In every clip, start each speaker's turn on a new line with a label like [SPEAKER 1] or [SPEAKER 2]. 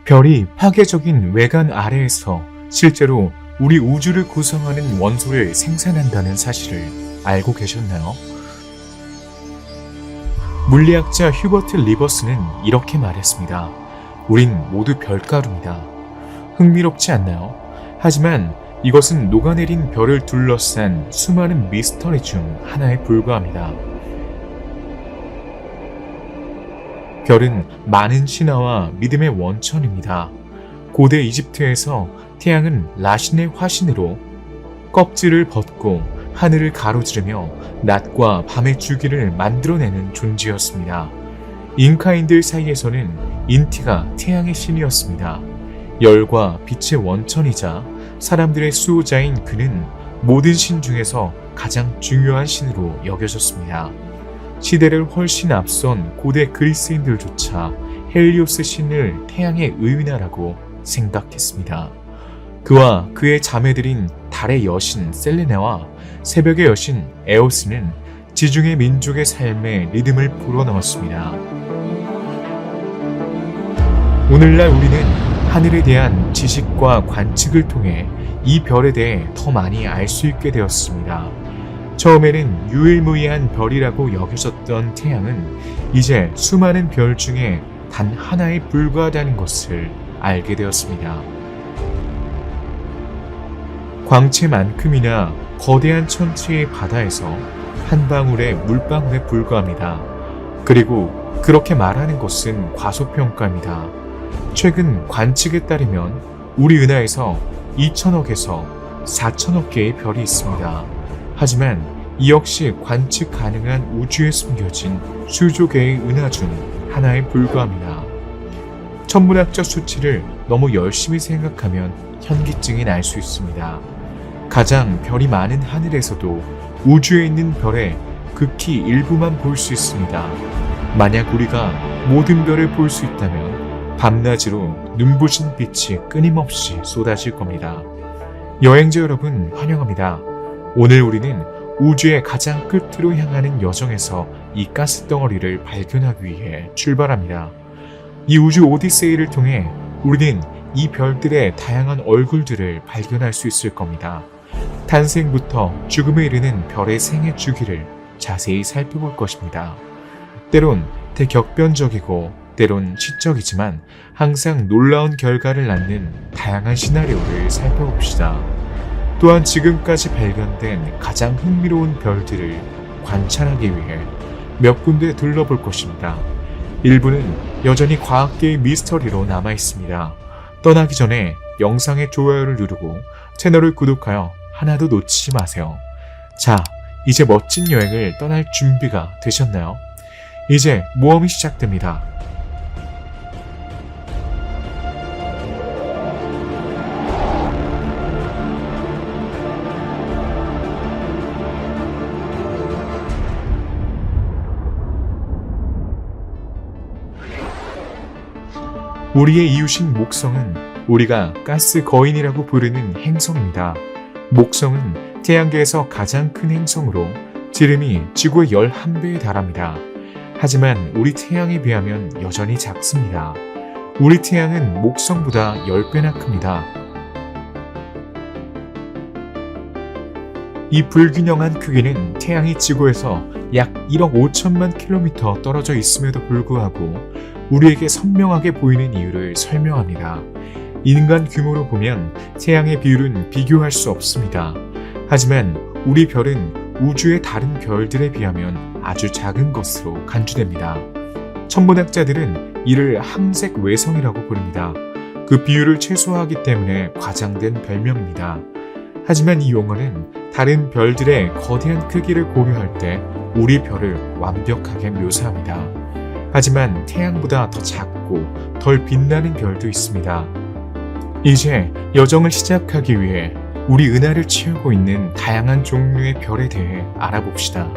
[SPEAKER 1] 별이 파괴적인 외관 아래에서 실제로 우리 우주를 구성하는 원소를 생산한다는 사실을 알고 계셨나요? 물리학자 휴버트 리버스는 이렇게 말했습니다. 우린 모두 별가루입니다. 흥미롭지 않나요? 하지만 이것은 녹아내린 별을 둘러싼 수많은 미스터리 중 하나에 불과합니다. 별은 많은 신화와 믿음의 원천입니다. 고대 이집트에서 태양은 라신의 화신으로 껍질을 벗고 하늘을 가로지르며 낮과 밤의 주기를 만들어내는 존재였습니다. 잉카인들 사이에서는 인티가 태양의 신이었습니다. 열과 빛의 원천이자 사람들의 수호자인 그는 모든 신 중에서 가장 중요한 신으로 여겨졌습니다. 시대를 훨씬 앞선 고대 그리스인들조차 헬리오스 신을 태양의 의인화라고 생각했습니다. 그와 그의 자매들인 달의 여신 셀레네와 새벽의 여신 에오스는 지중해 민족의 삶에 리듬을 불어넣었습니다. 오늘날 우리는 하늘에 대한 지식과 관측을 통해 이 별에 대해 더 많이 알 수 있게 되었습니다. 처음에는 유일무이한 별이라고 여겨졌던 태양은 이제 수많은 별 중에 단 하나에 불과하다는 것을 알게 되었습니다. 광채만큼이나 거대한 천체의 바다에서 한 방울의 물방울에 불과합니다. 그리고 그렇게 말하는 것은 과소평가입니다. 최근 관측에 따르면 우리 은하에서 2천억에서 4천억 개의 별이 있습니다. 하지만 이 역시 관측 가능한 우주에 숨겨진 수조 개의 은하 중 하나에 불과합니다. 천문학적 수치를 너무 열심히 생각하면 현기증이 날 수 있습니다. 가장 별이 많은 하늘에서도 우주에 있는 별의 극히 일부만 볼 수 있습니다. 만약 우리가 모든 별을 볼 수 있다면 밤낮으로 눈부신 빛이 끊임없이 쏟아질 겁니다. 여행자 여러분 환영합니다. 오늘 우리는 우주의 가장 끝으로 향하는 여정에서 이 가스덩어리를 발견하기 위해 출발합니다. 이 우주 오디세이를 통해 우리는 이 별들의 다양한 얼굴들을 발견할 수 있을 겁니다. 탄생부터 죽음에 이르는 별의 생애 주기를 자세히 살펴볼 것입니다. 때론 대격변적이고 때론 시적이지만 항상 놀라운 결과를 낳는 다양한 시나리오를 살펴봅시다. 또한 지금까지 발견된 가장 흥미로운 별들을 관찰하기 위해 몇 군데 둘러볼 것입니다. 일부는 여전히 과학계의 미스터리로 남아 있습니다. 떠나기 전에 영상의 좋아요를 누르고 채널을 구독하여 하나도 놓치지 마세요. 자, 이제 멋진 여행을 떠날 준비가 되셨나요? 이제 모험이 시작됩니다. 우리의 이웃인 목성은 우리가 가스 거인이라고 부르는 행성입니다. 목성은 태양계에서 가장 큰 행성으로 지름이 지구의 11배에 달합니다. 하지만 우리 태양에 비하면 여전히 작습니다. 우리 태양은 목성보다 10배나 큽니다. 이 불균형한 크기는 태양이 지구에서 약 1억 5천만 킬로미터 떨어져 있음에도 불구하고 우리에게 선명하게 보이는 이유를 설명합니다. 인간 규모로 보면 태양의 비율은 비교할 수 없습니다. 하지만 우리 별은 우주의 다른 별들에 비하면 아주 작은 것으로 간주됩니다. 천문학자들은 이를 항색 외성이라고 부릅니다. 그 비율을 최소화하기 때문에 과장된 별명입니다. 하지만 이 용어는 다른 별들의 거대한 크기를 고려할 때 우리 별을 완벽하게 묘사합니다. 하지만 태양보다 더 작고 덜 빛나는 별도 있습니다. 이제 여정을 시작하기 위해 우리 은하를 채우고 있는 다양한 종류의 별에 대해 알아봅시다.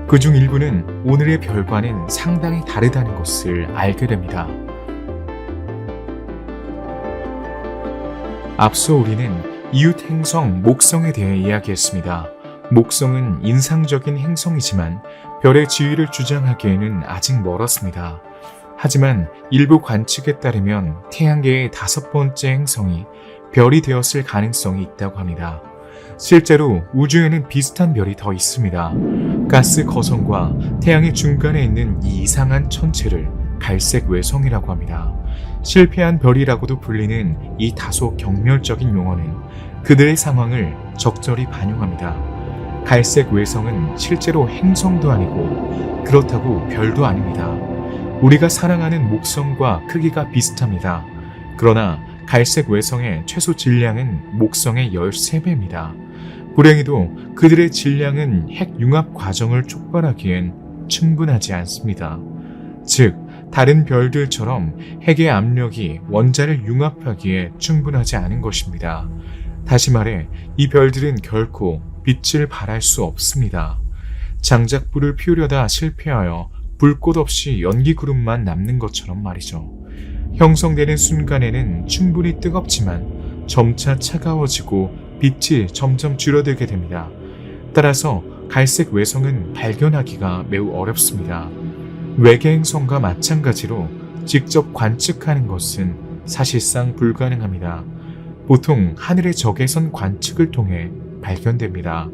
[SPEAKER 1] 그중 일부는 오늘의 별과는 상당히 다르다는 것을 알게 됩니다. 앞서 우리는 이웃 행성 목성에 대해 이야기했습니다. 목성은 인상적인 행성이지만 별의 지위를 주장하기에는 아직 멀었습니다. 하지만 일부 관측에 따르면 태양계의 5번째 행성이 별이 되었을 가능성이 있다고 합니다. 실제로 우주에는 비슷한 별이 더 있습니다. 가스 거성과 태양의 중간에 있는 이 이상한 천체를 갈색 외성이라고 합니다. 실패한 별이라고도 불리는 이 다소 경멸적인 용어는 그들의 상황을 적절히 반영합니다. 갈색 외성은 실제로 행성도 아니고 그렇다고 별도 아닙니다. 우리가 사랑하는 목성과 크기가 비슷합니다. 그러나 갈색 외성의 최소 질량은 목성의 13배입니다. 불행히도 그들의 질량은 핵 융합 과정을 촉발하기엔 충분하지 않습니다. 즉, 다른 별들처럼 핵의 압력이 원자를 융합하기에 충분하지 않은 것입니다. 다시 말해, 이 별들은 결코 빛을 발할 수 없습니다. 장작 불을 피우려다 실패하여 불꽃 없이 연기 구름만 남는 것처럼 말이죠. 형성되는 순간에는 충분히 뜨겁지만 점차 차가워지고 빛이 점점 줄어들게 됩니다. 따라서 갈색 외성은 발견하기가 매우 어렵습니다. 외계 행성과 마찬가지로 직접 관측하는 것은 사실상 불가능합니다. 보통 하늘의 적외선 관측을 통해 발견됩니다.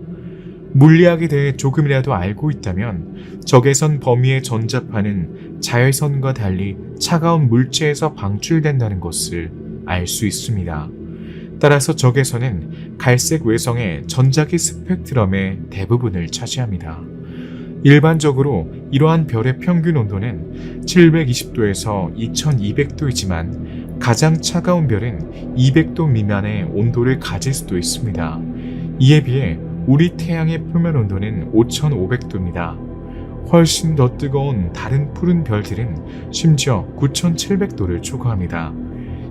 [SPEAKER 1] 물리학에 대해 조금이라도 알고 있다면 적외선 범위의 전자파는 자외선과 달리 차가운 물체에서 방출된다는 것을 알 수 있습니다. 따라서 적외선은 갈색 외성의 전자기 스펙트럼의 대부분을 차지합니다. 일반적으로 이러한 별의 평균 온도는 720도에서 2200도이지만 가장 차가운 별은 200도 미만의 온도를 가질 수도 있습니다. 이에 비해 우리 태양의 표면 온도는 5500도입니다. 훨씬 더 뜨거운 다른 푸른 별들은 심지어 9700도를 초과합니다.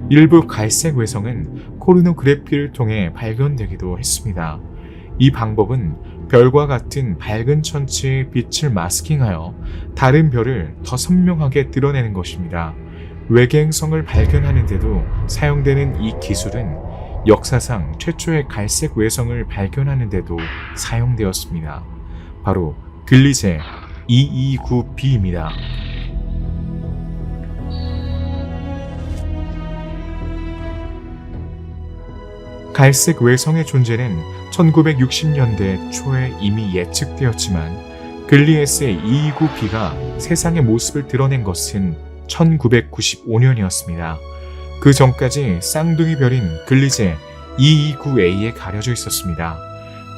[SPEAKER 1] 일부 갈색 외성은 코르노그래피를 통해 발견되기도 했습니다. 이 방법은 별과 같은 밝은 천체의 빛을 마스킹하여 다른 별을 더 선명하게 드러내는 것입니다. 외계 행성을 발견하는 데도 사용되는 이 기술은 역사상 최초의 갈색 외성을 발견하는 데도 사용되었습니다. 바로 글리제 229b입니다. 갈색 외성의 존재는 1960년대 초에 이미 예측되었지만 글리에스의 229b가 세상의 모습을 드러낸 것은 1995년이었습니다. 그 전까지 쌍둥이 별인 글리제 229a에 가려져 있었습니다.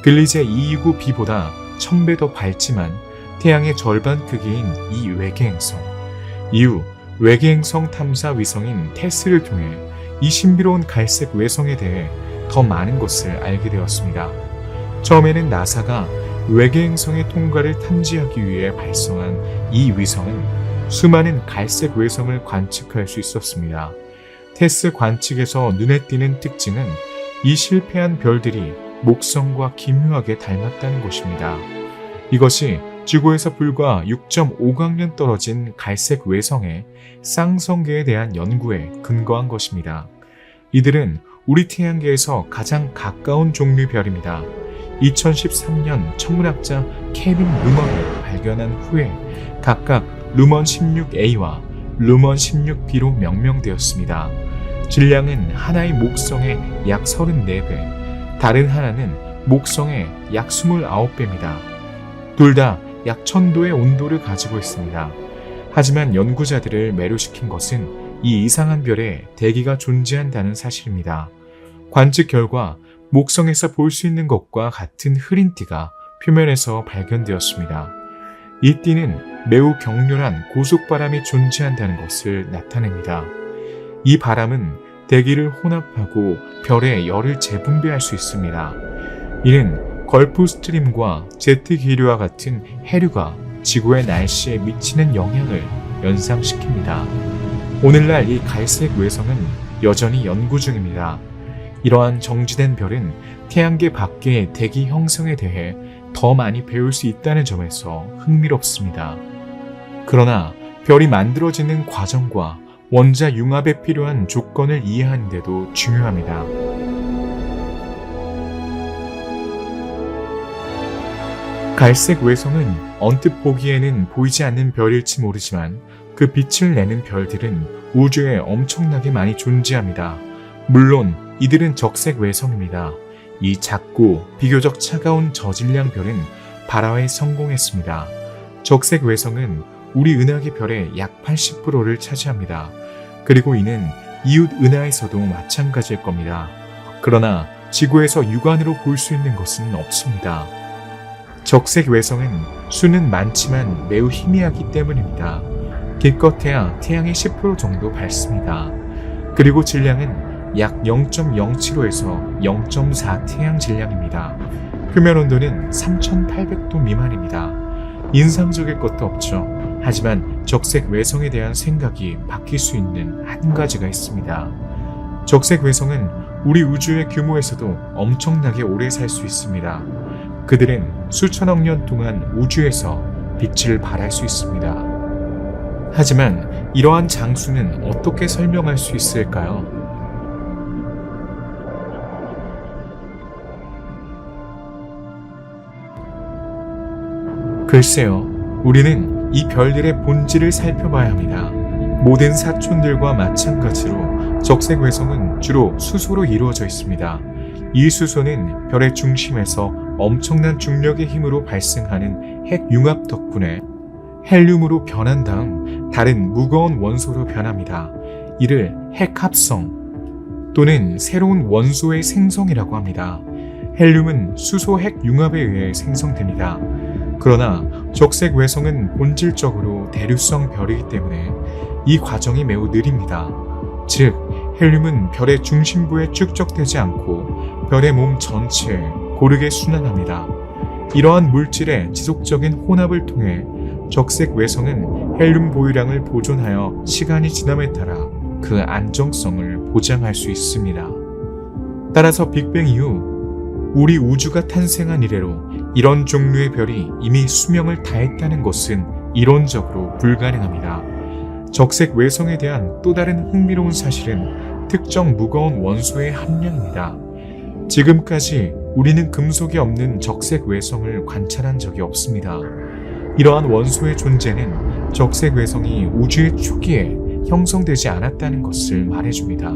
[SPEAKER 1] 글리제 229b보다 1000배 더 밝지만 태양의 절반 크기인 이 외계 행성. 이후 외계 행성 탐사 위성인 테스를 통해 이 신비로운 갈색 외성에 대해 더 많은 것을 알게 되었습니다. 처음에는 나사가 외계 행성의 통과를 탐지하기 위해 발송한 이 위성은 수많은 갈색 외성을 관측할 수 있었습니다. 테스 관측에서 눈에 띄는 특징은 이 실패한 별들이 목성과 기묘하게 닮았다는 것입니다. 이것이 지구에서 불과 6.5광년 떨어진 갈색 외성의 쌍성계에 대한 연구에 근거한 것입니다. 이들은 우리 태양계에서 가장 가까운 종류 별입니다. 2013년 천문학자 케빈 루먼이 발견한 후에 각각 루먼 16a와 루먼 16b로 명명되었습니다. 질량은 하나의 목성의 약 34배, 다른 하나는 목성의 약 29배입니다. 둘 다 약 1000도의 온도를 가지고 있습니다. 하지만 연구자들을 매료시킨 것은 이 이상한 별에 대기가 존재한다는 사실입니다. 관측 결과 목성에서 볼 수 있는 것과 같은 흐린 띠가 표면에서 발견되었습니다. 이 띠는 매우 격렬한 고속바람이 존재한다는 것을 나타냅니다. 이 바람은 대기를 혼합하고 별의 열을 재분배할 수 있습니다. 이는 걸프 스트림과 제트 기류와 같은 해류가 지구의 날씨에 미치는 영향을 연상시킵니다. 오늘날 이 갈색 외성은 여전히 연구 중입니다. 이러한 정지된 별은 태양계 밖의 대기 형성에 대해 더 많이 배울 수 있다는 점에서 흥미롭습니다. 그러나 별이 만들어지는 과정과 원자 융합에 필요한 조건을 이해하는 데도 중요합니다. 갈색 외성은 언뜻 보기에는 보이지 않는 별일지 모르지만 그 빛을 내는 별들은 우주에 엄청나게 많이 존재합니다. 물론 이들은 적색 외성입니다. 이 작고 비교적 차가운 저질량 별은 발화에 성공했습니다. 적색 외성은 우리 은하계 별의 약 80%를 차지합니다. 그리고 이는 이웃 은하에서도 마찬가지일 겁니다. 그러나 지구에서 육안으로 볼 수 있는 것은 없습니다. 적색 외성은 수는 많지만 매우 희미하기 때문입니다. 기껏해야 태양의 10% 정도 밝습니다. 그리고 질량은 약 0.075에서 0.4 태양 질량입니다. 표면 온도는 3800도 미만입니다. 인상적일 것도 없죠. 하지만 적색 외성에 대한 생각이 바뀔 수 있는 한 가지가 있습니다. 적색 외성은 우리 우주의 규모에서도 엄청나게 오래 살 수 있습니다. 그들은 수천억 년 동안 우주에서 빛을 발할 수 있습니다. 하지만 이러한 장수는 어떻게 설명할 수 있을까요? 글쎄요, 우리는 이 별들의 본질을 살펴봐야 합니다. 모든 사촌들과 마찬가지로 적색 외성은 주로 수소로 이루어져 있습니다. 이 수소는 별의 중심에서 엄청난 중력의 힘으로 발생하는 핵융합 덕분에 헬륨으로 변한 다음 다른 무거운 원소로 변합니다. 이를 핵합성 또는 새로운 원소의 생성이라고 합니다. 헬륨은 수소 핵융합에 의해 생성됩니다. 그러나 적색 외성은 본질적으로 대류성 별이기 때문에 이 과정이 매우 느립니다. 즉, 헬륨은 별의 중심부에 축적되지 않고 별의 몸 전체에 고르게 순환합니다. 이러한 물질의 지속적인 혼합을 통해 적색 외성은 헬륨 보유량을 보존하여 시간이 지남에 따라 그 안정성을 보장할 수 있습니다. 따라서 빅뱅 이후 우리 우주가 탄생한 이래로 이런 종류의 별이 이미 수명을 다했다는 것은 이론적으로 불가능합니다. 적색 외성에 대한 또 다른 흥미로운 사실은 특정 무거운 원소의 함량입니다. 지금까지 우리는 금속이 없는 적색 외성을 관찰한 적이 없습니다. 이러한 원소의 존재는 적색 외성이 우주의 초기에 형성되지 않았다는 것을 말해줍니다.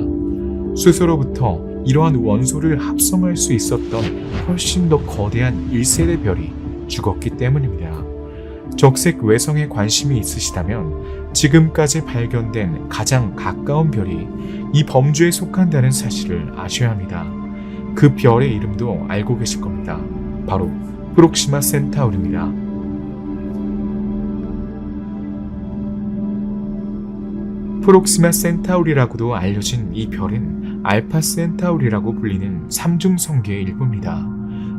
[SPEAKER 1] 스스로부터 이러한 원소를 합성할 수 있었던 훨씬 더 거대한 1세대 별이 죽었기 때문입니다. 적색 외성에 관심이 있으시다면 지금까지 발견된 가장 가까운 별이 이 범주에 속한다는 사실을 아셔야 합니다. 그 별의 이름도 알고 계실 겁니다. 바로 프록시마 센타우르입니다. 프록시마 센타우리라고도 알려진 이 별은 알파 센타우리라고 불리는 삼중성계의 일부입니다.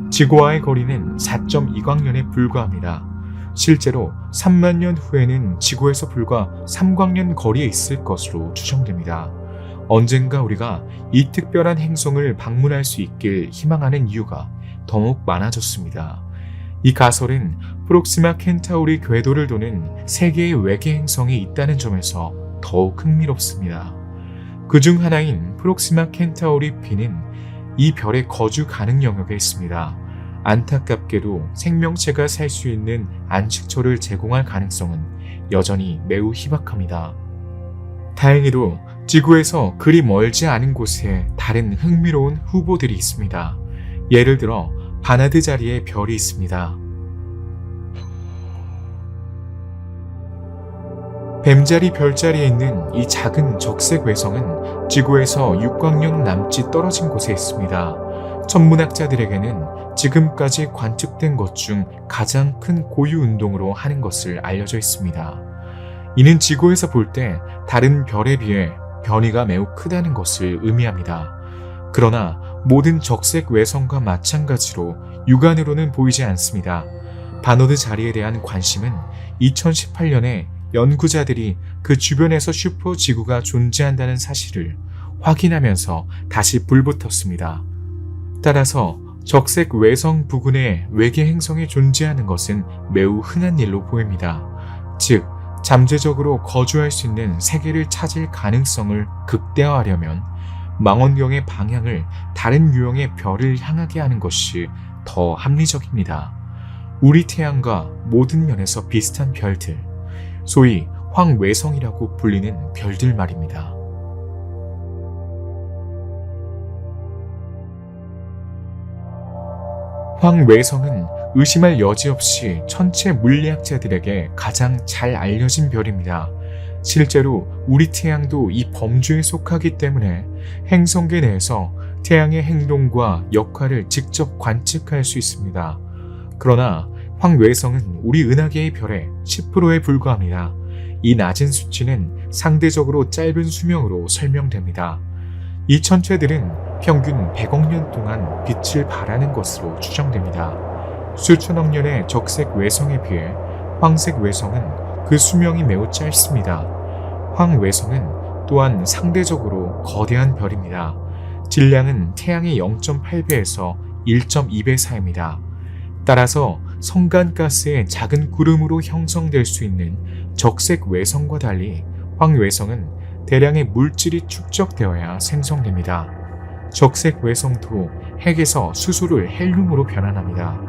[SPEAKER 1] 지구와의 거리는 4.2광년에 불과합니다. 실제로 3만 년 후에는 지구에서 불과 3광년 거리에 있을 것으로 추정됩니다. 언젠가 우리가 이 특별한 행성을 방문할 수 있길 희망하는 이유가 더욱 많아졌습니다. 이 가설은 프록시마 켄타우리 궤도를 도는 세 개의 외계 행성이 있다는 점에서 더욱 흥미롭습니다. 그중 하나인 프록시마 켄타우리 B는 이 별의 거주 가능 영역에 있습니다. 안타깝게도 생명체가 살 수 있는 안식처를 제공할 가능성은 여전히 매우 희박합니다. 다행히도 지구에서 그리 멀지 않은 곳에 다른 흥미로운 후보들이 있습니다. 예를 들어 바나드 자리에 별이 있습니다. 뱀자리 별자리에 있는 이 작은 적색 외성은 지구에서 6광년 남짓 떨어진 곳에 있습니다. 천문학자들에게는 지금까지 관측된 것 중 가장 큰 고유 운동으로 하는 것을 알려져 있습니다. 이는 지구에서 볼 때 다른 별에 비해 변이가 매우 크다는 것을 의미합니다. 그러나 모든 적색 외성과 마찬가지로 육안으로는 보이지 않습니다. 바노드 자리에 대한 관심은 2018년에 연구자들이 그 주변에서 슈퍼지구가 존재한다는 사실을 확인하면서 다시 불붙었습니다. 따라서 적색 외성 부근에 외계 행성이 존재하는 것은 매우 흔한 일로 보입니다. 즉, 잠재적으로 거주할 수 있는 세계를 찾을 가능성을 극대화하려면 망원경의 방향을 다른 유형의 별을 향하게 하는 것이 더 합리적입니다. 우리 태양과 모든 면에서 비슷한 별들, 소위 황외성이라고 불리는 별들 말입니다. 황외성은 의심할 여지 없이 천체 물리학자들에게 가장 잘 알려진 별입니다. 실제로 우리 태양도 이 범주에 속하기 때문에 행성계 내에서 태양의 행동과 역할을 직접 관측할 수 있습니다. 그러나 황외성은 우리 은하계의 별의 10%에 불과합니다. 이 낮은 수치는 상대적으로 짧은 수명으로 설명됩니다. 이 천체들은 평균 100억 년 동안 빛을 발하는 것으로 추정됩니다. 수천억 년의 적색 외성에 비해 황색 외성은 그 수명이 매우 짧습니다. 황외성은 또한 상대적으로 거대한 별입니다. 질량은 태양의 0.8배에서 1.2배 사이입니다. 따라서 성간가스의 작은 구름으로 형성될 수 있는 적색 외성과 달리 황외성은 대량의 물질이 축적되어야 생성됩니다. 적색 외성도 핵에서 수소를 헬륨으로 변환합니다.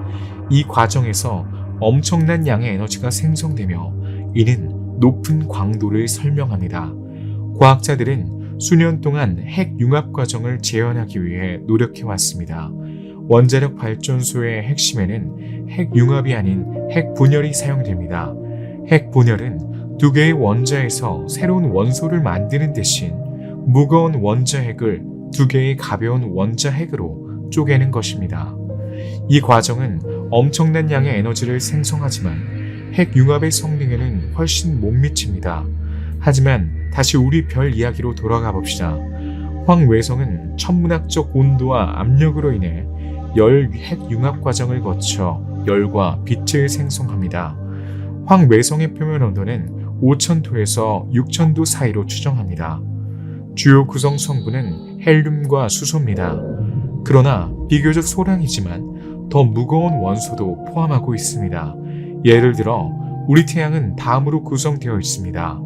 [SPEAKER 1] 이 과정에서 엄청난 양의 에너지가 생성되며 이는 높은 광도를 설명합니다. 과학자들은 수년 동안 핵 융합 과정을 재현하기 위해 노력해왔습니다. 원자력 발전소의 핵심에는 핵 융합이 아닌 핵 분열이 사용됩니다. 핵 분열은 두 개의 원자에서 새로운 원소를 만드는 대신 무거운 원자핵을 두 개의 가벼운 원자핵으로 쪼개는 것입니다. 이 과정은 엄청난 양의 에너지를 생성하지만 핵 융합의 성능에는 훨씬 못 미칩니다. 하지만 다시 우리 별 이야기로 돌아가 봅시다. 황외성은 천문학적 온도와 압력으로 인해 열 핵 융합 과정을 거쳐 열과 빛을 생성합니다. 황외성의 표면 온도는 5000도에서 6000도 사이로 추정합니다. 주요 구성 성분은 헬륨과 수소입니다. 그러나 비교적 소량이지만 더 무거운 원소도 포함하고 있습니다. 예를 들어 우리 태양은 다음으로 구성되어 있습니다.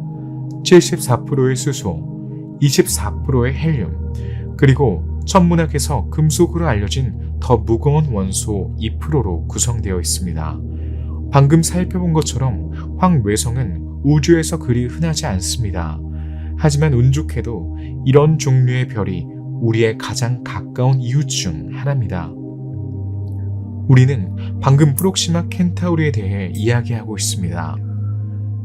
[SPEAKER 1] 74%의 수소, 24%의 헬륨, 그리고 천문학에서 금속으로 알려진 더 무거운 원소 2%로 구성되어 있습니다. 방금 살펴본 것처럼 황외성은 우주에서 그리 흔하지 않습니다. 하지만 운 좋게도 이런 종류의 별이 우리의 가장 가까운 이웃 중 하나입니다. 우리는 방금 프록시마 켄타우리에 대해 이야기하고 있습니다.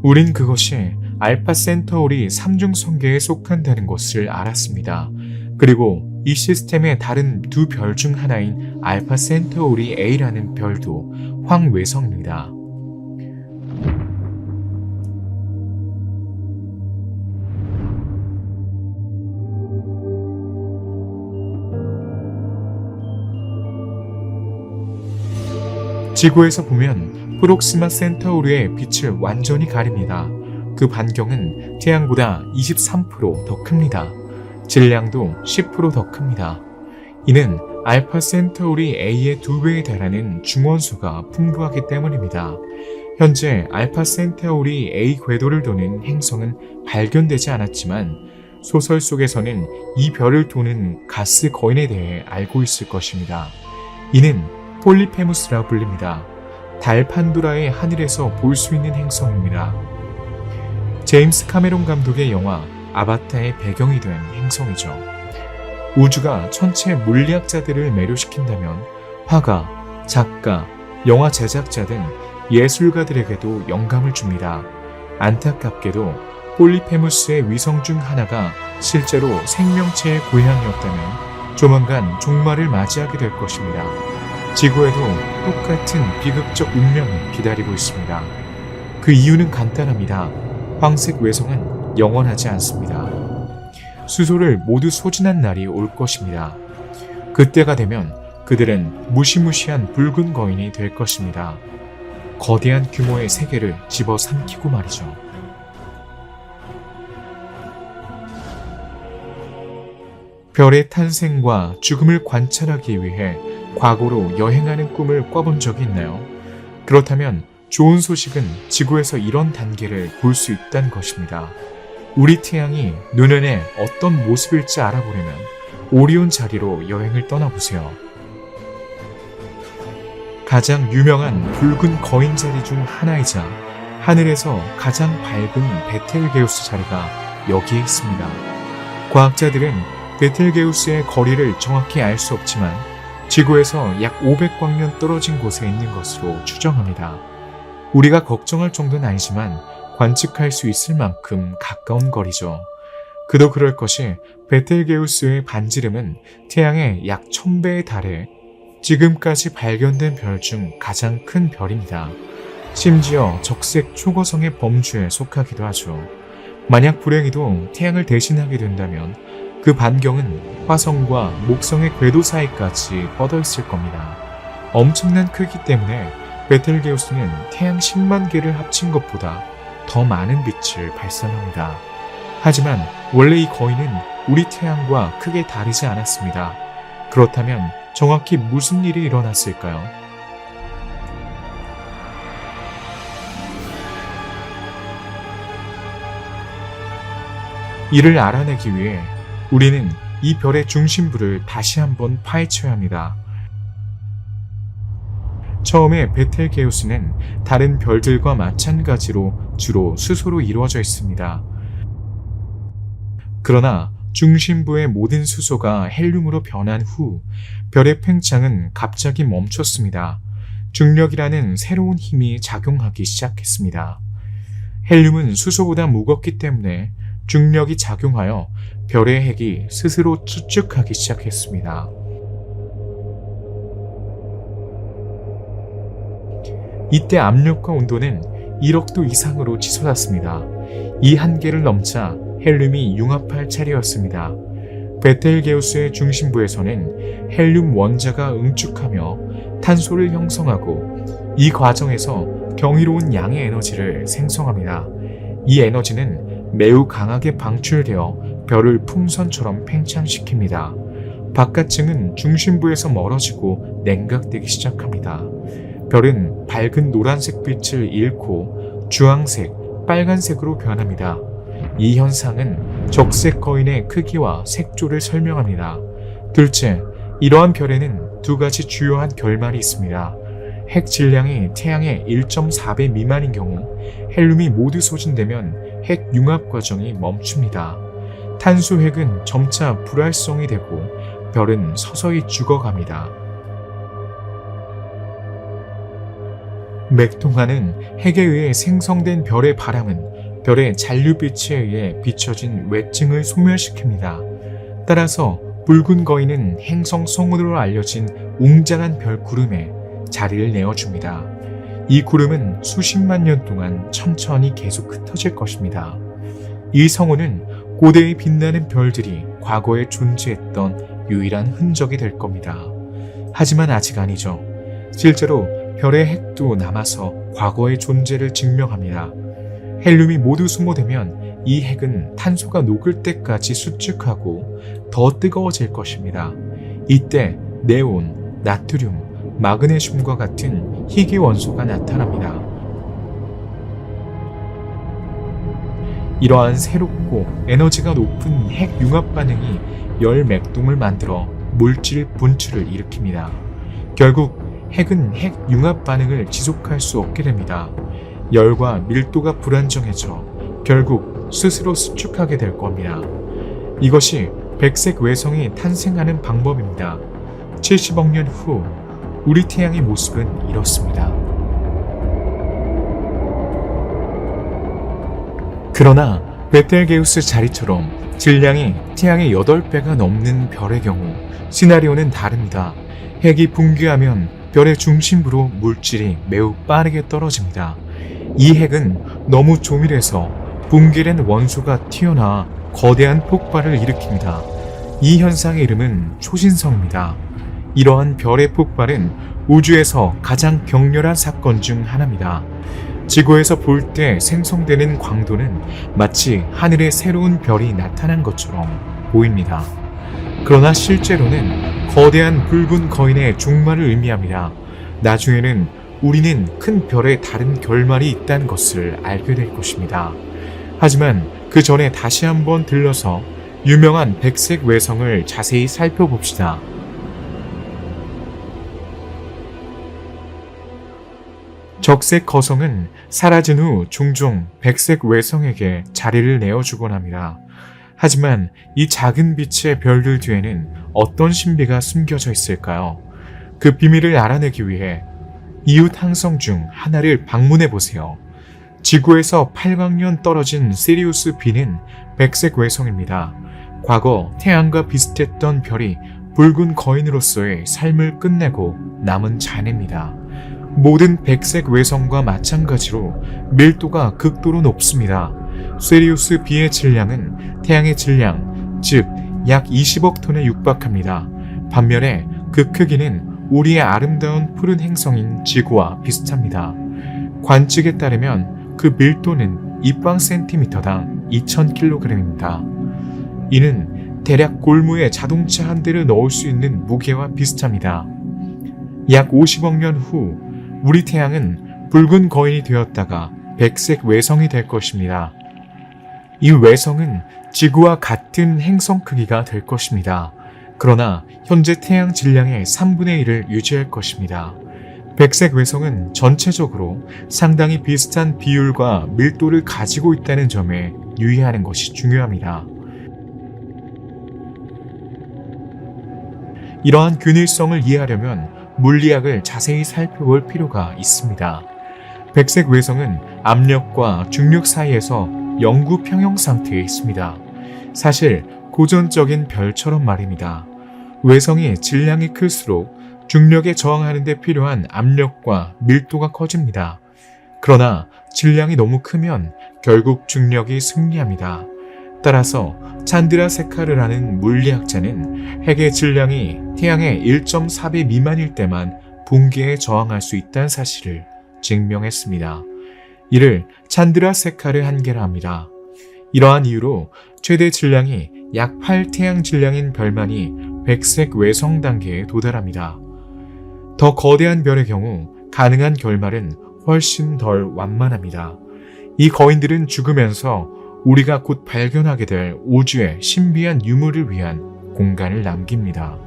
[SPEAKER 1] 우린 그것이 알파 센타우리 3중성계에 속한다는 것을 알았습니다. 그리고 이 시스템의 다른 두 별 중 하나인 알파 센타우리 A라는 별도 황외성입니다. 지구에서 보면 프록시마 센타우리의 빛을 완전히 가립니다. 그 반경은 태양보다 23% 더 큽니다. 질량도 10% 더 큽니다. 이는 알파 센타우리 A의 2배에 달하는 중원소가 풍부하기 때문입니다. 현재 알파 센타우리 A 궤도를 도는 행성은 발견되지 않았지만 소설 속에서는 이 별을 도는 가스 거인에 대해 알고 있을 것입니다. 이는 폴리페무스라 불립니다. 달 판도라의 하늘에서 볼 수 있는 행성입니다. 제임스 카메론 감독의 영화 아바타의 배경이 된 행성이죠. 우주가 천체 물리학자들을 매료시킨다면 화가, 작가, 영화 제작자 등 예술가들에게도 영감을 줍니다. 안타깝게도 폴리페무스의 위성 중 하나가 실제로 생명체의 고향이었다면 조만간 종말을 맞이하게 될 것입니다. 지구에도 똑같은 비극적 운명이 기다리고 있습니다. 그 이유는 간단합니다. 황색 외성은 영원하지 않습니다. 수소를 모두 소진한 날이 올 것입니다. 그때가 되면 그들은 무시무시한 붉은 거인이 될 것입니다. 거대한 규모의 세계를 집어삼키고 말이죠. 별의 탄생과 죽음을 관찰하기 위해 과거로 여행하는 꿈을 꿔본 적이 있나요? 그렇다면 좋은 소식은 지구에서 이런 단계를 볼 수 있다는 것입니다. 우리 태양이 노년에 어떤 모습일지 알아보려면 오리온 자리로 여행을 떠나보세요. 가장 유명한 붉은 거인 자리 중 하나이자 하늘에서 가장 밝은 베텔게우스 자리가 여기에 있습니다. 과학자들은 베텔게우스의 거리를 정확히 알 수 없지만 지구에서 약 500광년 떨어진 곳에 있는 것으로 추정합니다. 우리가 걱정할 정도는 아니지만 관측할 수 있을 만큼 가까운 거리죠. 그도 그럴 것이 베텔게우스의 반지름은 태양의 약 1000배에 달해 지금까지 발견된 별 중 가장 큰 별입니다. 심지어 적색 초고성의 범주에 속하기도 하죠. 만약 불행히도 태양을 대신하게 된다면 그 반경은 화성과 목성의 궤도 사이까지 뻗어 있을 겁니다. 엄청난 크기 때문에 베텔게우스는 태양 10만 개를 합친 것보다 더 많은 빛을 발산합니다. 하지만 원래 이 거리는 우리 태양과 크게 다르지 않았습니다. 그렇다면 정확히 무슨 일이 일어났을까요? 이를 알아내기 위해 우리는 이 별의 중심부를 다시 한번 파헤쳐야 합니다. 처음에 베텔게우스는 다른 별들과 마찬가지로 주로 수소로 이루어져 있습니다. 그러나 중심부의 모든 수소가 헬륨으로 변한 후 별의 팽창은 갑자기 멈췄습니다. 중력이라는 새로운 힘이 작용하기 시작했습니다. 헬륨은 수소보다 무겁기 때문에 중력이 작용하여 별의 핵이 스스로 수축하기 시작했습니다. 이때 압력과 온도는 1억 도 이상으로 치솟았습니다. 이 한계를 넘자 헬륨이 융합할 차례였습니다. 베텔게우스의 중심부에서는 헬륨 원자가 응축하며 탄소를 형성하고 이 과정에서 경이로운 양의 에너지를 생성합니다. 이 에너지는 매우 강하게 방출되어 별을 풍선처럼 팽창시킵니다. 바깥층은 중심부에서 멀어지고 냉각되기 시작합니다. 별은 밝은 노란색 빛을 잃고 주황색, 빨간색으로 변합니다. 이 현상은 적색 거인의 크기와 색조를 설명합니다. 둘째, 이러한 별에는 두 가지 주요한 결말이 있습니다. 핵 질량이 태양의 1.4배 미만인 경우 헬륨이 모두 소진되면 핵 융합 과정이 멈춥니다. 탄소 핵은 점차 불활성이 되고 별은 서서히 죽어갑니다. 맥동하는 핵에 의해 생성된 별의 바람은 별의 잔류빛에 의해 비춰진 외증을 소멸시킵니다. 따라서 붉은 거인은 행성 성운으로 알려진 웅장한 별 구름에 자리를 내어줍니다. 이 구름은 수십만 년 동안 천천히 계속 흩어질 것입니다. 이 성운은 고대의 빛나는 별들이 과거에 존재했던 유일한 흔적이 될 겁니다. 하지만 아직 아니죠. 실제로 별의 핵도 남아서 과거의 존재를 증명합니다. 헬륨이 모두 소모되면 이 핵은 탄소가 녹을 때까지 수축하고 더 뜨거워질 것입니다. 이때 네온, 나트륨, 마그네슘과 같은 희귀 원소가 나타납니다. 이러한 새롭고 에너지가 높은 핵 융합 반응이 열 맥동을 만들어 물질 분출을 일으킵니다. 결국 핵은 핵 융합 반응을 지속할 수 없게 됩니다. 열과 밀도가 불안정해져 결국 스스로 수축하게 될 겁니다. 이것이 백색 외성이 탄생하는 방법입니다. 70억 년 후 우리 태양의 모습은 이렇습니다. 그러나 베텔게우스 자리처럼 질량이 태양의 8배가 넘는 별의 경우 시나리오는 다릅니다. 핵이 붕괴하면 별의 중심부로 물질이 매우 빠르게 떨어집니다. 이 핵은 너무 조밀해서 붕괴된 원소가 튀어나와 거대한 폭발을 일으킵니다. 이 현상의 이름은 초신성입니다. 이러한 별의 폭발은 우주에서 가장 격렬한 사건 중 하나입니다. 지구에서 볼 때 생성되는 광도는 마치 하늘에 새로운 별이 나타난 것처럼 보입니다. 그러나 실제로는 거대한 붉은 거인의 종말을 의미합니다. 나중에는 우리는 큰 별의 다른 결말이 있다는 것을 알게 될 것입니다. 하지만 그 전에 다시 한번 들러서 유명한 백색 외성을 자세히 살펴봅시다. 적색 거성은 사라진 후 종종 백색 외성에게 자리를 내어주곤 합니다. 하지만 이 작은 빛의 별들 뒤에는 어떤 신비가 숨겨져 있을까요? 그 비밀을 알아내기 위해 이웃 항성 중 하나를 방문해 보세요. 지구에서 8광년 떨어진 시리우스 B는 백색 외성입니다. 과거 태양과 비슷했던 별이 붉은 거인으로서의 삶을 끝내고 남은 잔해입니다. 모든 백색 외성과 마찬가지로 밀도가 극도로 높습니다. 시리우스 B의 질량은 태양의 질량, 즉 약 20억 톤에 육박합니다. 반면에 그 크기는 우리의 아름다운 푸른 행성인 지구와 비슷합니다. 관측에 따르면 그 밀도는 입방센티미터당 2000kg입니다. 이는 대략 골무에 자동차 한 대를 넣을 수 있는 무게와 비슷합니다. 약 50억 년 후 우리 태양은 붉은 거인이 되었다가 백색 외성이 될 것입니다. 이 외성은 지구와 같은 행성 크기가 될 것입니다. 그러나 현재 태양 질량의 3분의 1을 유지할 것입니다. 백색 외성은 전체적으로 상당히 비슷한 비율과 밀도를 가지고 있다는 점에 유의하는 것이 중요합니다. 이러한 균일성을 이해하려면 물리학을 자세히 살펴볼 필요가 있습니다. 백색 외성은 압력과 중력 사이에서 영구 평형 상태에 있습니다. 사실 고전적인 별처럼 말입니다. 외성이 질량이 클수록 중력에 저항하는 데 필요한 압력과 밀도가 커집니다. 그러나 질량이 너무 크면 결국 중력이 승리합니다. 따라서 찬드라세카르라는 물리학자는 핵의 질량이 태양의 1.4배 미만일 때만 붕괴에 저항할 수 있다는 사실을 증명했습니다. 이를 찬드라세카르 한계라 합니다. 이러한 이유로 최대 질량이 약 8태양 질량인 별만이 백색 외성 단계에 도달합니다. 더 거대한 별의 경우 가능한 결말은 훨씬 덜 완만합니다. 이 거인들은 죽으면서 우리가 곧 발견하게 될 우주의 신비한 유물을 위한 공간을 남깁니다.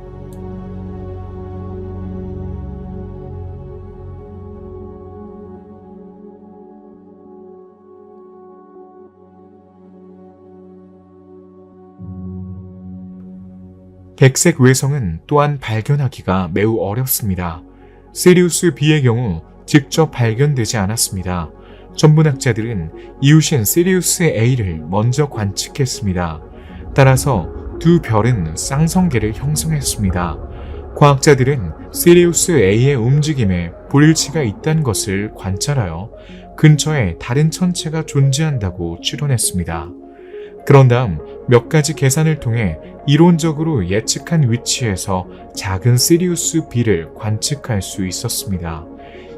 [SPEAKER 1] 백색 외성은 또한 발견하기가 매우 어렵습니다. 시리우스 B의 경우 직접 발견되지 않았습니다. 천문학자들은 이웃인 시리우스 A를 먼저 관측했습니다. 따라서 두 별은 쌍성계를 형성했습니다. 과학자들은 시리우스 A의 움직임에 불일치가 있다는 것을 관찰하여 근처에 다른 천체가 존재한다고 추론했습니다. 그런 다음 몇 가지 계산을 통해 이론적으로 예측한 위치에서 작은 시리우스 B를 관측할 수 있었습니다.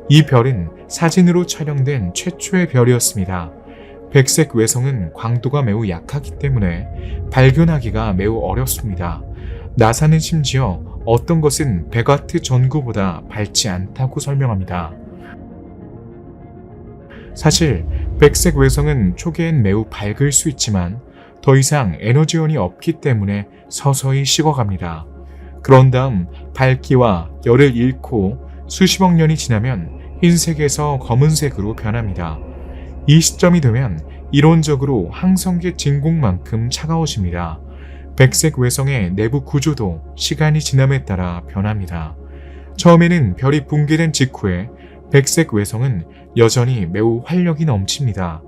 [SPEAKER 1] 이 별은 사진으로 촬영된 최초의 별이었습니다. 백색 외성은 광도가 매우 약하기 때문에 발견하기가 매우 어렵습니다. 나사는 심지어 어떤 것은 100W 전구보다 밝지 않다고 설명합니다. 사실 백색 외성은 초기엔 매우 밝을 수 있지만 더 이상 에너지원이 없기 때문에 서서히 식어갑니다. 그런 다음 밝기와 열을 잃고 수십억 년이 지나면 흰색에서 검은색으로 변합니다. 이 시점이 되면 이론적으로 항성계 진공만큼 차가워집니다. 백색 외성의 내부 구조도 시간이 지남에 따라 변합니다. 처음에는 별이 붕괴된 직후에 백색 외성은 여전히 매우 활력이 넘칩니다.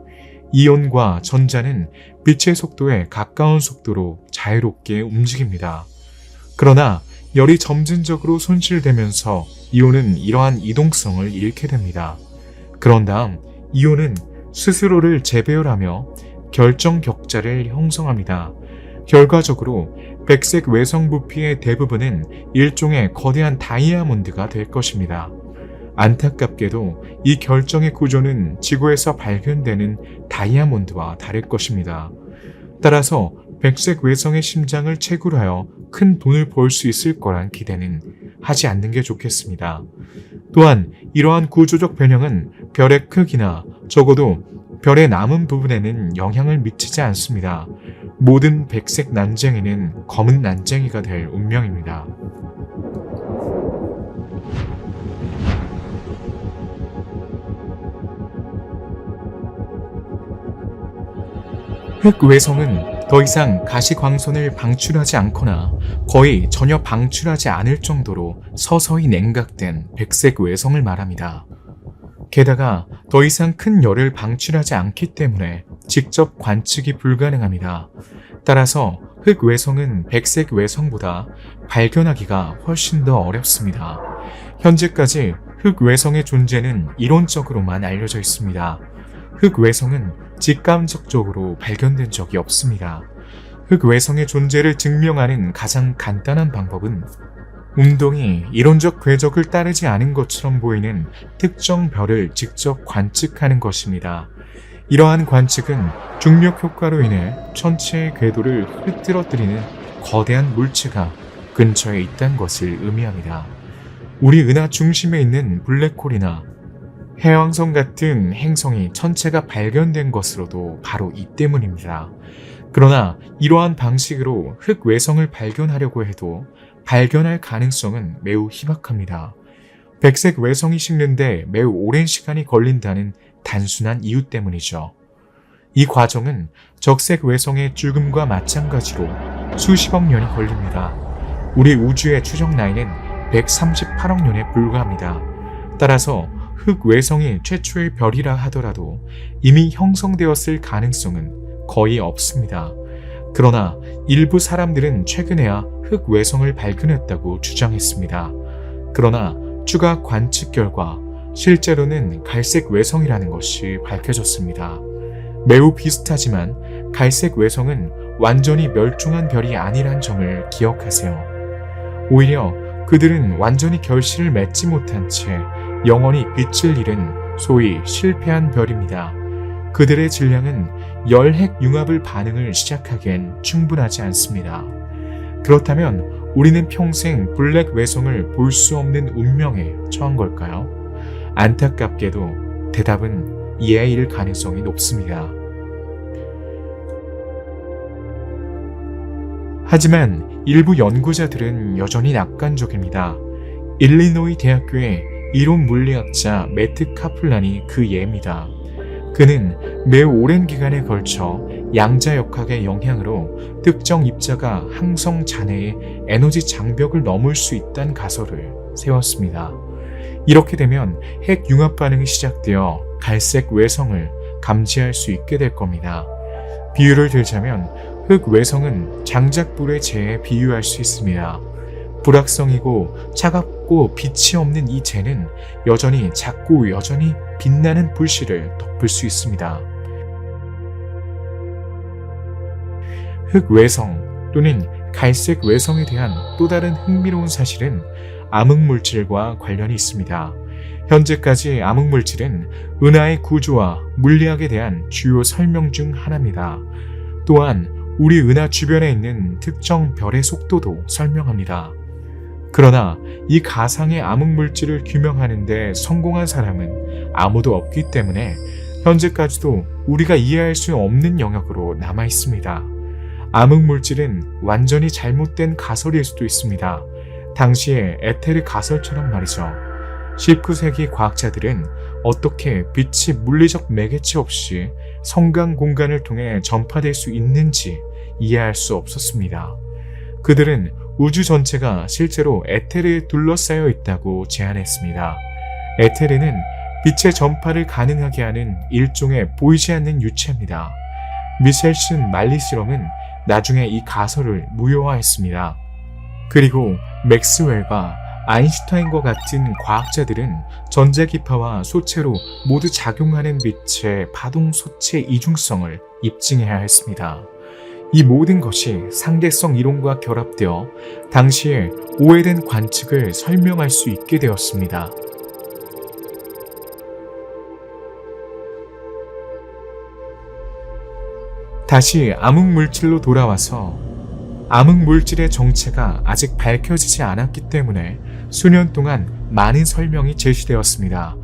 [SPEAKER 1] 이온과 전자는 빛의 속도에 가까운 속도로 자유롭게 움직입니다. 그러나 열이 점진적으로 손실되면서 이온은 이러한 이동성을 잃게 됩니다. 그런 다음 이온은 스스로를 재배열하며 결정 격자를 형성합니다. 결과적으로 백색 외성 부피의 대부분은 일종의 거대한 다이아몬드가 될 것입니다. 안타깝게도 이 결정의 구조는 지구에서 발견되는 다이아몬드와 다를 것입니다. 따라서 백색 외성의 심장을 채굴하여 큰 돈을 벌 수 있을 거란 기대는 하지 않는 게 좋겠습니다. 또한 이러한 구조적 변형은 별의 크기나 적어도 별의 남은 부분에는 영향을 미치지 않습니다. 모든 백색 난쟁이는 검은 난쟁이가 될 운명입니다. 흑외성은 더 이상 가시광선을 방출하지 않거나 거의 전혀 방출하지 않을 정도로 서서히 냉각된 백색 외성을 말합니다. 게다가 더 이상 큰 열을 방출하지 않기 때문에 직접 관측이 불가능합니다. 따라서 흑외성은 백색 외성보다 발견하기가 훨씬 더 어렵습니다. 현재까지 흑외성의 존재는 이론적으로만 알려져 있습니다. 흑외성은 직감적적으로 발견된 적이 없습니다. 흑외성의 존재를 증명하는 가장 간단한 방법은 운동이 이론적 궤적을 따르지 않은 것처럼 보이는 특정 별을 직접 관측하는 것입니다. 이러한 관측은 중력 효과로 인해 천체의 궤도를 흐트러뜨리는 거대한 물체가 근처에 있다는 것을 의미합니다. 우리 은하 중심에 있는 블랙홀이나 해왕성 같은 행성이 천체가 발견된 것으로도 바로 이 때문입니다. 그러나 이러한 방식으로 흑외성을 발견하려고 해도 발견할 가능성은 매우 희박합니다. 백색 외성이 식는데 매우 오랜 시간이 걸린다는 단순한 이유 때문이죠. 이 과정은 적색 외성의 죽음과 마찬가지로 수십억 년이 걸립니다. 우리 우주의 추적 나이는 138억 년에 불과합니다. 따라서 흑외성이 최초의 별이라 하더라도 이미 형성되었을 가능성은 거의 없습니다. 그러나 일부 사람들은 최근에야 흑외성을 발견했다고 주장했습니다. 그러나 추가 관측 결과 실제로는 갈색 외성이라는 것이 밝혀졌습니다. 매우 비슷하지만 갈색 외성은 완전히 멸종한 별이 아니란 점을 기억하세요. 오히려 그들은 완전히 결실을 맺지 못한 채 영원히 빛을 잃은 소위 실패한 별입니다. 그들의 질량은 열핵 융합을 반응을 시작하기엔 충분하지 않습니다. 그렇다면 우리는 평생 블랙 외성을 볼 수 없는 운명에 처한 걸까요? 안타깝게도 대답은 예일 가능성이 높습니다. 하지만 일부 연구자들은 여전히 낙관적입니다. 일리노이 대학교의 이론 물리학자 매트 카플란이 그 예입니다. 그는 매우 오랜 기간에 걸쳐 양자역학의 영향으로 특정 입자가 항성 잔해의 에너지 장벽을 넘을 수 있다는 가설을 세웠습니다. 이렇게 되면 핵 융합 반응이 시작되어 갈색 외성을 감지할 수 있게 될 겁니다. 비유를 들자면 흑외성은 장작불의 재에 비유할 수 있습니다. 불확성이고 차갑고 빛이 없는 이 재는 여전히 작고 여전히 빛나는 불씨를 덮을 수 있습니다. 흑외성 또는 갈색 외성에 대한 또 다른 흥미로운 사실은 암흑물질과 관련이 있습니다. 현재까지 암흑물질은 은하의 구조와 물리학에 대한 주요 설명 중 하나입니다. 또한 우리 은하 주변에 있는 특정 별의 속도도 설명합니다. 그러나 이 가상의 암흑물질을 규명하는 데 성공한 사람은 아무도 없기 때문에 현재까지도 우리가 이해할 수 없는 영역으로 남아 있습니다. 암흑물질은 완전히 잘못된 가설일 수도 있습니다. 당시의 에테르 가설처럼 말이죠. 19세기 과학자들은 어떻게 빛이 물리적 매개체 없이 성강 공간을 통해 전파될 수 있는지 이해할 수 없었습니다. 그들은 우주 전체가 실제로 에테르에 둘러싸여 있다고 제안했습니다. 에테르는 빛의 전파를 가능하게 하는 일종의 보이지 않는 유체입니다. 미셸슨 말리 실험은 나중에 이 가설을 무효화했습니다. 그리고 맥스웰과 아인슈타인과 같은 과학자들은 전자기파와 소체로 모두 작용하는 빛의 파동 소체 이중성을 입증해야 했습니다. 이 모든 것이 상대성 이론과 결합되어 당시에 오해된 관측을 설명할 수 있게 되었습니다. 다시 암흑물질로 돌아와서 암흑물질의 정체가 아직 밝혀지지 않았기 때문에 수년 동안 많은 설명이 제시되었습니다.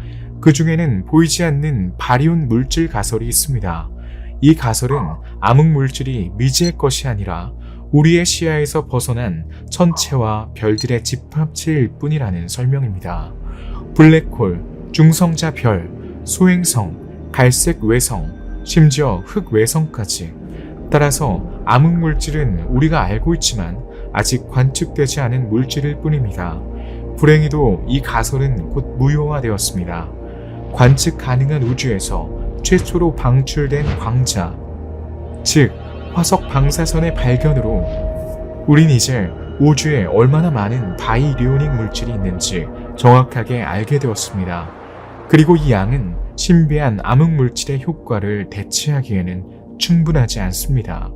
[SPEAKER 1] 그 중에는 보이지 않는 바리온 물질 가설이 있습니다. 이 가설은 암흑물질이 미지의 것이 아니라 우리의 시야에서 벗어난 천체와 별들의 집합체일 뿐이라는 설명입니다. 블랙홀, 중성자 별, 소행성, 갈색 외성, 심지어 흑외성까지 따라서 암흑물질은 우리가 알고 있지만 아직 관측되지 않은 물질일 뿐입니다. 불행히도 이 가설은 곧 무효화되었습니다. 관측 가능한 우주에서 최초로 방출된 광자, 즉 화석 방사선의 발견으로 우린 이제 우주에 얼마나 많은 바이리오닉 물질이 있는지 정확하게 알게 되었습니다. 그리고 이 양은 신비한 암흑물질의 효과를 대체하기에는 충분하지 않습니다.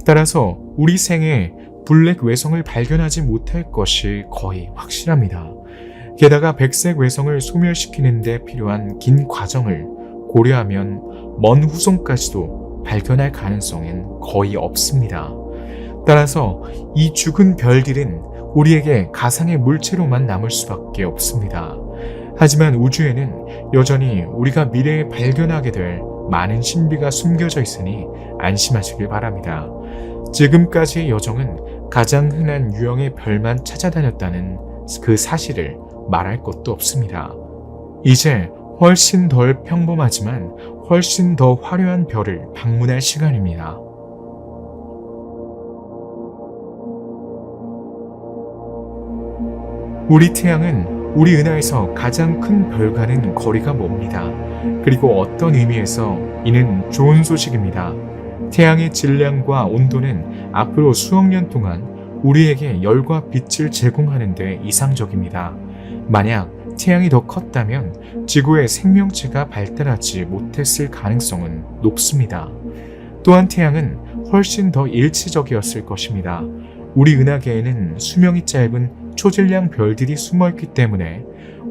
[SPEAKER 1] 따라서 우리 생에 블랙 외성을 발견하지 못할 것이 거의 확실합니다. 게다가 백색 외성을 소멸시키는 데 필요한 긴 과정을 고려하면 먼 후손까지도 발견할 가능성은 거의 없습니다. 따라서 이 죽은 별들은 우리에게 가상의 물체로만 남을 수밖에 없습니다. 하지만 우주에는 여전히 우리가 미래에 발견하게 될 많은 신비가 숨겨져 있으니 안심하시길 바랍니다. 지금까지의 여정은 가장 흔한 유형의 별만 찾아다녔다는 그 사실을 말할 것도 없습니다. 이제 훨씬 덜 평범하지만 훨씬 더 화려한 별을 방문할 시간입니다. 우리 태양은 우리 은하에서 가장 큰 별과는 거리가 멉니다. 그리고 어떤 의미에서 이는 좋은 소식입니다. 태양의 질량과 온도는 앞으로 수억 년 동안 우리에게 열과 빛을 제공하는 데 이상적입니다. 만약 태양이 더 컸다면 지구의 생명체가 발달하지 못했을 가능성은 높습니다. 또한 태양은 훨씬 더 일치적이었을 것입니다. 우리 은하계에는 수명이 짧은 초질량 별들이 숨어있기 때문에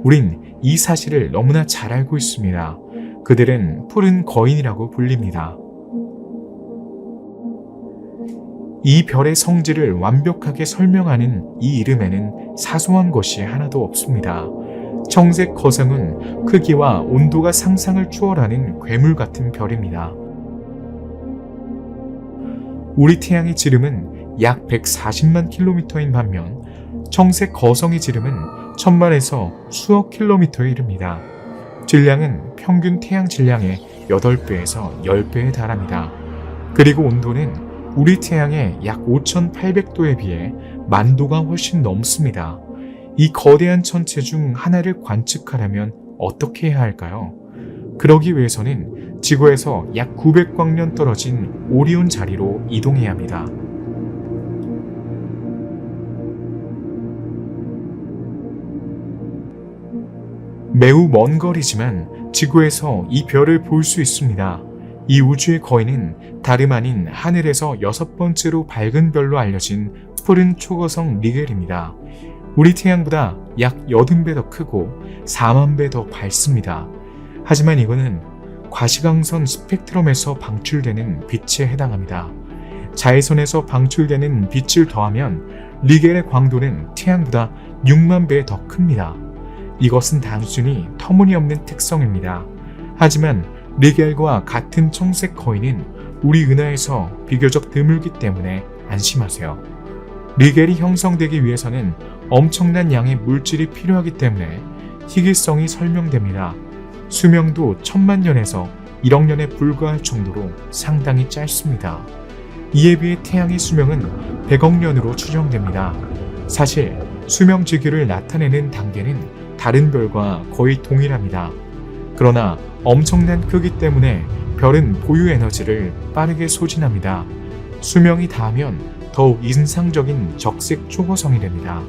[SPEAKER 1] 우린 이 사실을 너무나 잘 알고 있습니다. 그들은 푸른 거인이라고 불립니다. 이 별의 성질을 완벽하게 설명하는 이 이름에는 사소한 것이 하나도 없습니다. 청색 거성은 크기와 온도가 상상을 초월하는 괴물 같은 별입니다. 우리 태양의 지름은 약 140만 킬로미터인 반면 청색 거성의 지름은 1000만에서 수억 킬로미터에 이릅니다. 질량은 평균 태양 질량의 8배에서 10배에 달합니다. 그리고 온도는 우리 태양의 약 5800도에 비해 10,000도가 훨씬 넘습니다. 이 거대한 천체 중 하나를 관측하려면 어떻게 해야 할까요? 그러기 위해서는 지구에서 약 900광년 떨어진 오리온 자리로 이동해야 합니다. 매우 먼 거리지만 지구에서 이 별을 볼 수 있습니다. 이 우주의 거인은 다름 아닌 하늘에서 6번째로 밝은 별로 알려진 푸른 초거성 리겔입니다. 우리 태양보다 약 80배 더 크고 4만 배 더 밝습니다. 하지만 이거는 과시광선 스펙트럼에서 방출되는 빛에 해당합니다. 자외선에서 방출되는 빛을 더하면 리겔의 광도는 태양보다 6만 배 더 큽니다. 이것은 단순히 터무니없는 특성입니다. 하지만 리겔과 같은 청색 거인은 우리 은하에서 비교적 드물기 때문에 안심하세요. 리겔이 형성되기 위해서는 엄청난 양의 물질이 필요하기 때문에 희귀성이 설명됩니다. 수명도 1000만 년에서 1억 년에 불과할 정도로 상당히 짧습니다. 이에 비해 태양의 수명은 100억 년으로 추정됩니다. 사실 수명 지기를 나타내는 단계는 다른 별과 거의 동일합니다. 그러나 엄청난 크기 때문에 별은 보유 에너지를 빠르게 소진합니다. 수명이 닿으면 더욱 인상적인 적색 초고성이 됩니다.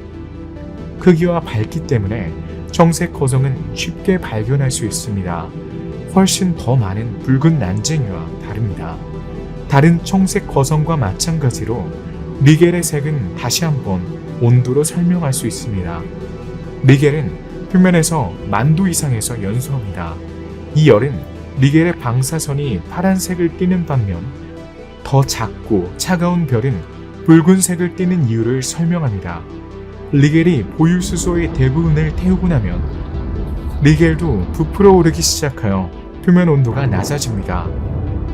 [SPEAKER 1] 크기와 밝기 때문에 청색 거성은 쉽게 발견할 수 있습니다. 훨씬 더 많은 붉은 난쟁이와 다릅니다. 다른 청색 거성과 마찬가지로 리겔의 색은 다시 한번 온도로 설명할 수 있습니다. 리겔은 표면에서 10,000도 이상에서 연소합니다. 이 열은 리겔의 방사선이 파란색을 띠는 반면 더 작고 차가운 별은 붉은색을 띠는 이유를 설명합니다. 리겔이 보유 수소의 대부분을 태우고 나면 리겔도 부풀어 오르기 시작하여 표면 온도가 낮아집니다.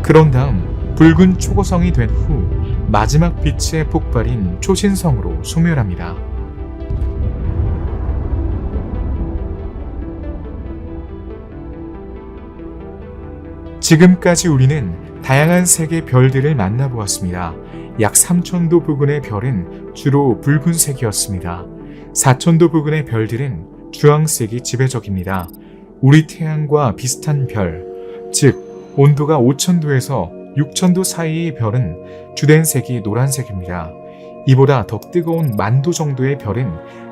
[SPEAKER 1] 그런 다음 붉은 초고성이 된 후 마지막 빛의 폭발인 초신성으로 소멸합니다. 지금까지 우리는 다양한 색의 별들을 만나보았습니다. 약 3,000도 부근의 별은 주로 붉은색이었습니다. 4,000도 부근의 별들은 주황색이 지배적입니다. 우리 태양과 비슷한 별, 즉 온도가 5,000도에서 6,000도 사이의 별은 주된 색이 노란색입니다. 이보다 더 뜨거운 10,000도 정도의 별은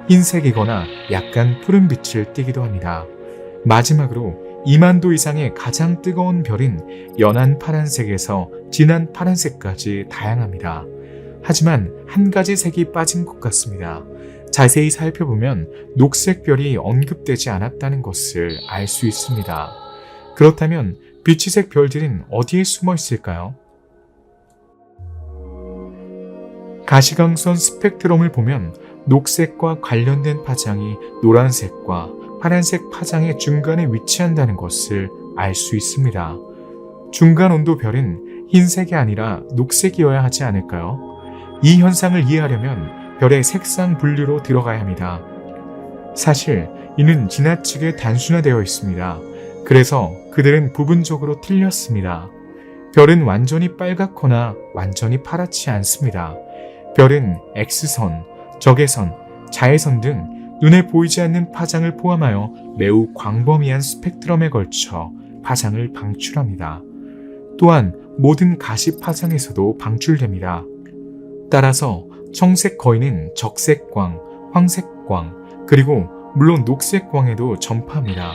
[SPEAKER 1] 흰색이거나 약간 푸른빛을 띠기도 합니다. 마지막으로 20,000도 이상의 가장 뜨거운 별은 연한 파란색에서 진한 파란색까지 다양합니다. 하지만 한 가지 색이 빠진 것 같습니다. 자세히 살펴보면 녹색 별이 언급되지 않았다는 것을 알 수 있습니다. 그렇다면 비치색 별들은 어디에 숨어 있을까요? 가시광선 스펙트럼을 보면 녹색과 관련된 파장이 노란색과 파란색 파장의 중간에 위치한다는 것을 알 수 있습니다. 중간 온도 별은 흰색이 아니라 녹색이어야 하지 않을까요? 이 현상을 이해하려면 별의 색상 분류로 들어가야 합니다. 사실 이는 지나치게 단순화되어 있습니다. 그래서 그들은 부분적으로 틀렸습니다. 별은 완전히 빨갛거나 완전히 파랗지 않습니다. 별은 X선, 적외선, 자외선 등 눈에 보이지 않는 파장을 포함하여 매우 광범위한 스펙트럼에 걸쳐 파장을 방출합니다. 또한 모든 가시 파장에서도 방출됩니다. 따라서 청색 거인은 적색광, 황색광, 그리고 물론 녹색광에도 전파합니다.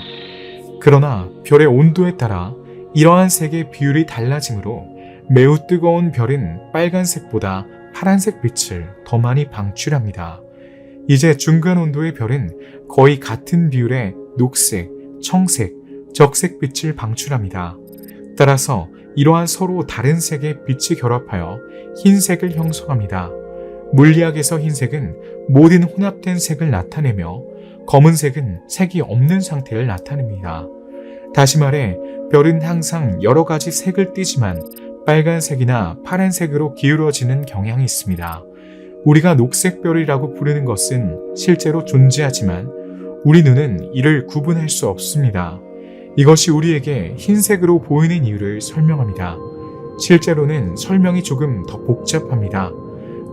[SPEAKER 1] 그러나 별의 온도에 따라 이러한 색의 비율이 달라지므로 매우 뜨거운 별은 빨간색보다 파란색 빛을 더 많이 방출합니다. 이제 중간 온도의 별은 거의 같은 비율의 녹색, 청색, 적색 빛을 방출합니다. 따라서 이러한 서로 다른 색의 빛이 결합하여 흰색을 형성합니다. 물리학에서 흰색은 모든 혼합된 색을 나타내며 검은색은 색이 없는 상태를 나타냅니다. 다시 말해 별은 항상 여러 가지 색을 띠지만 빨간색이나 파란색으로 기울어지는 경향이 있습니다. 우리가 녹색별이라고 부르는 것은 실제로 존재하지만 우리 눈은 이를 구분할 수 없습니다. 이것이 우리에게 흰색으로 보이는 이유를 설명합니다. 실제로는 설명이 조금 더 복잡합니다.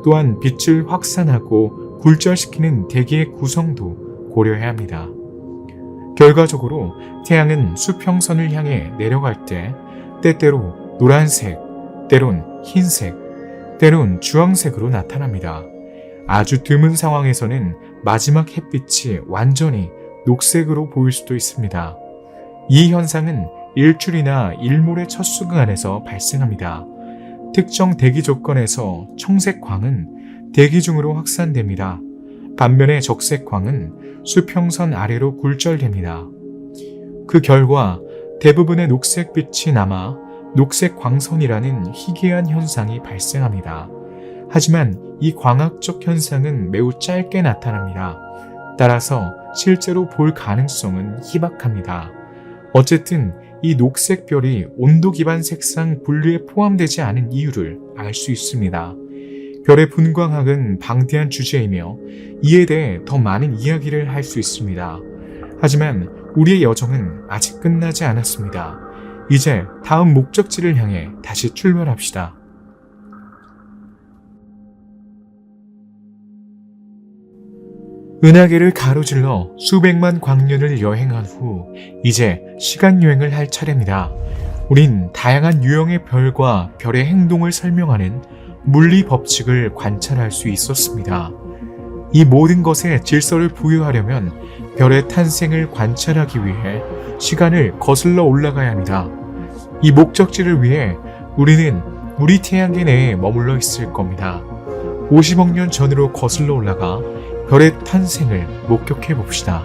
[SPEAKER 1] 또한 빛을 확산하고 굴절시키는 대기의 구성도 고려해야 합니다. 결과적으로 태양은 수평선을 향해 내려갈 때 때때로 노란색, 때론 흰색, 때론 주황색으로 나타납니다. 아주 드문 상황에서는 마지막 햇빛이 완전히 녹색으로 보일 수도 있습니다. 이 현상은 일출이나 일몰의 첫 순간에서 발생합니다. 특정 대기 조건에서 청색광은 대기 중으로 확산됩니다. 반면에 적색광은 수평선 아래로 굴절됩니다. 그 결과 대부분의 녹색빛이 남아 녹색광선이라는 희귀한 현상이 발생합니다. 하지만 이 광학적 현상은 매우 짧게 나타납니다. 따라서 실제로 볼 가능성은 희박합니다. 어쨌든 이 녹색별이 온도 기반 색상 분류에 포함되지 않은 이유를 알 수 있습니다. 별의 분광학은 방대한 주제이며 이에 대해 더 많은 이야기를 할 수 있습니다. 하지만 우리의 여정은 아직 끝나지 않았습니다. 이제 다음 목적지를 향해 다시 출발합시다. 은하계를 가로질러 수백만 광년을 여행한 후 이제 시간여행을 할 차례입니다. 우린 다양한 유형의 별과 별의 행동을 설명하는 물리 법칙을 관찰할 수 있었습니다. 이 모든 것에 질서를 부여하려면 별의 탄생을 관찰하기 위해 시간을 거슬러 올라가야 합니다. 이 목적지를 위해 우리는 우리 태양계 내에 머물러 있을 겁니다. 50억 년 전으로 거슬러 올라가 별의 탄생을 목격해 봅시다.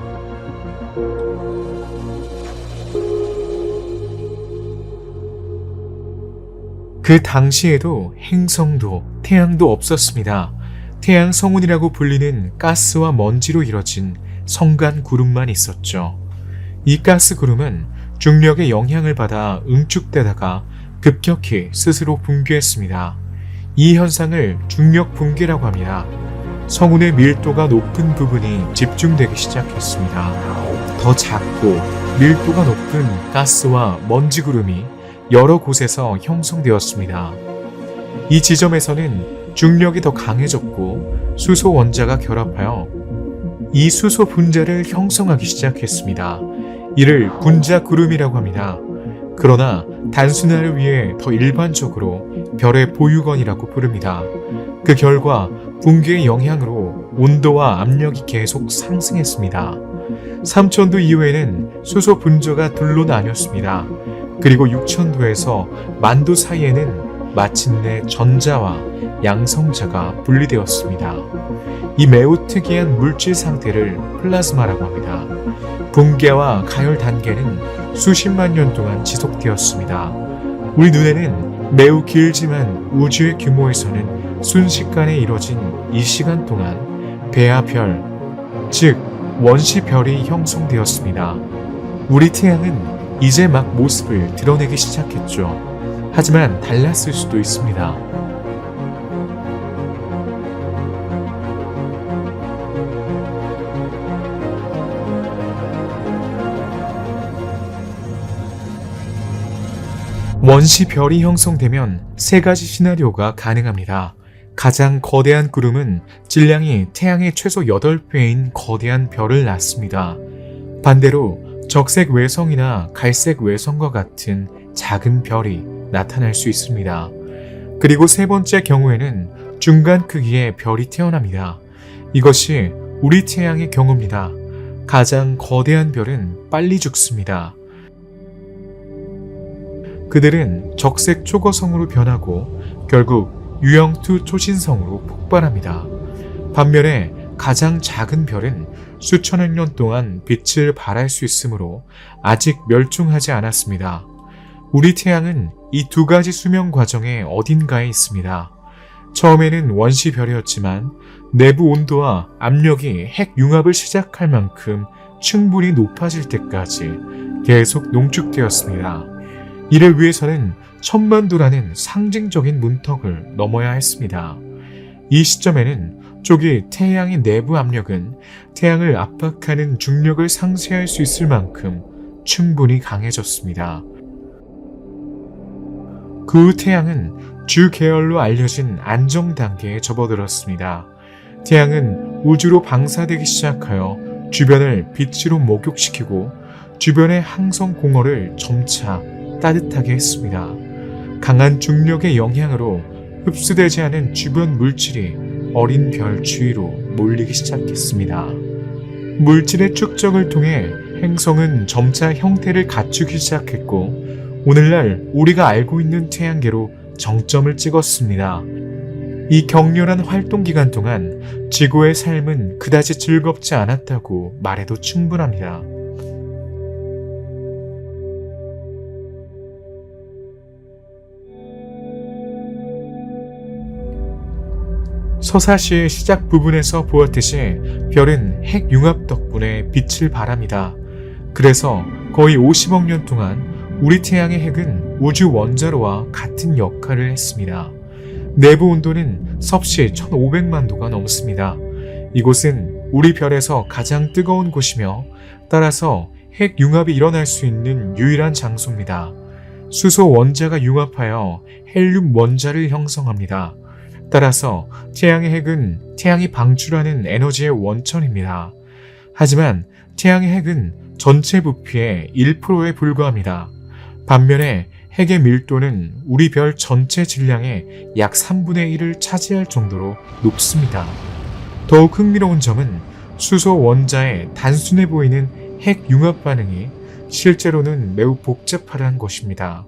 [SPEAKER 1] 그 당시에도 행성도 태양도 없었습니다. 태양 성운이라고 불리는 가스와 먼지로 이뤄진 성간 구름만 있었죠. 이 가스 구름은 중력의 영향을 받아 응축되다가 급격히 스스로 붕괴했습니다. 이 현상을 중력 붕괴라고 합니다. 성운의 밀도가 높은 부분이 집중되기 시작했습니다. 더 작고 밀도가 높은 가스와 먼지 구름이 여러 곳에서 형성되었습니다. 이 지점에서는 중력이 더 강해졌고 수소 원자가 결합하여 이 수소 분자를 형성하기 시작했습니다. 이를 분자 구름이라고 합니다. 그러나 단순화를 위해 더 일반적으로 별의 보유건이라고 부릅니다. 그 결과 붕괴의 영향으로 온도와 압력이 계속 상승했습니다. 3000도 이후에는 수소 분자가 둘로 나뉘었습니다. 그리고 6000도에서 10,000도 사이에는 마침내 전자와 양성자가 분리되었습니다. 이 매우 특이한 물질 상태를 플라즈마라고 합니다. 붕괴와 가열 단계는 수십만 년 동안 지속되었습니다. 우리 눈에는 매우 길지만 우주의 규모에서는 순식간에 이뤄진 이 시간 동안 배아별, 즉 원시별이 형성되었습니다. 우리 태양은 이제 막 모습을 드러내기 시작했죠. 하지만 달랐을 수도 있습니다. 원시별이 형성되면 세 가지 시나리오가 가능합니다. 가장 거대한 구름은 질량이 태양의 최소 8배인 거대한 별을 낳습니다. 반대로 적색 외성이나 갈색 외성과 같은 작은 별이 나타날 수 있습니다. 그리고 세 번째 경우에는 중간 크기의 별이 태어납니다. 이것이 우리 태양의 경우입니다. 가장 거대한 별은 빨리 죽습니다. 그들은 적색 초거성으로 변하고 결국 유형2 초신성으로 폭발합니다. 반면에 가장 작은 별은 수천억 년 동안 빛을 발할 수 있으므로 아직 멸종하지 않았습니다. 우리 태양은 이 두 가지 수명 과정의 어딘가에 있습니다. 처음에는 원시별이었지만 내부 온도와 압력이 핵 융합을 시작할 만큼 충분히 높아질 때까지 계속 농축되었습니다. 이를 위해서는 10,000도라는 상징적인 문턱을 넘어야 했습니다. 이 시점에는 쪽이 태양의 내부 압력은 태양을 압박하는 중력을 상쇄할 수 있을 만큼 충분히 강해졌습니다. 그 후 태양은 주 계열로 알려진 안정 단계에 접어들었습니다. 태양은 우주로 방사되기 시작하여 주변을 빛으로 목욕시키고 주변의 항성 공허를 점차 따뜻하게 했습니다. 강한 중력의 영향으로 흡수되지 않은 주변 물질이 어린 별 주위로 몰리기 시작했습니다. 물질의 축적을 통해 행성은 점차 형태를 갖추기 시작했고 오늘날 우리가 알고 있는 태양계로 정점을 찍었습니다. 이 격렬한 활동 기간 동안 지구의 삶은 그다지 즐겁지 않았다고 말해도 충분합니다. 서사시의 시작 부분에서 보았듯이 별은 핵 융합 덕분에 빛을 발합니다. 그래서 거의 50억 년 동안 우리 태양의 핵은 우주 원자로와 같은 역할을 했습니다. 내부 온도는 섭씨 1500만 도가 넘습니다. 이곳은 우리 별에서 가장 뜨거운 곳이며 따라서 핵 융합이 일어날 수 있는 유일한 장소입니다. 수소 원자가 융합하여 헬륨 원자를 형성합니다. 따라서 태양의 핵은 태양이 방출하는 에너지의 원천입니다. 하지만 태양의 핵은 전체 부피의 1%에 불과합니다. 반면에 핵의 밀도는 우리 별 전체 질량의 약 3분의 1을 차지할 정도로 높습니다. 더욱 흥미로운 점은 수소 원자의 단순해 보이는 핵 융합 반응이 실제로는 매우 복잡하다는 것입니다.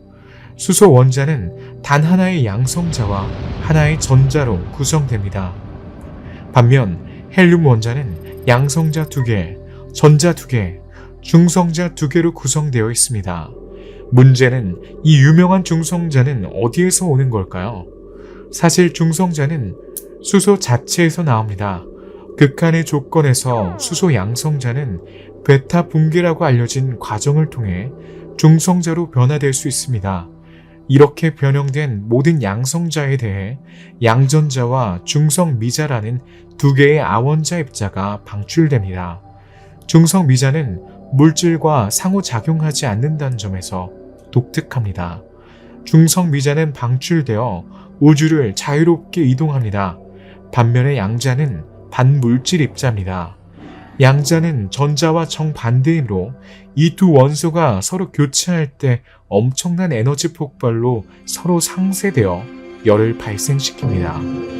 [SPEAKER 1] 수소 원자는 단 하나의 양성자와 하나의 전자로 구성됩니다. 반면 헬륨 원자는 양성자 2개, 전자 2개, 중성자 2개로 구성되어 있습니다. 문제는 이 유명한 중성자는 어디에서 오는 걸까요? 사실 중성자는 수소 자체에서 나옵니다. 극한의 조건에서 수소 양성자는 베타 붕괴라고 알려진 과정을 통해 중성자로 변화될 수 있습니다. 이렇게 변형된 모든 양성자에 대해 양전자와 중성미자라는 두 개의 아원자 입자가 방출됩니다. 중성미자는 물질과 상호작용하지 않는다는 점에서 독특합니다. 중성미자는 방출되어 우주를 자유롭게 이동합니다. 반면에 양자는 반물질 입자입니다. 양자는 전자와 정반대이므로 이 두 원소가 서로 교차할 때 엄청난 에너지 폭발로 서로 상쇄되어 열을 발생시킵니다.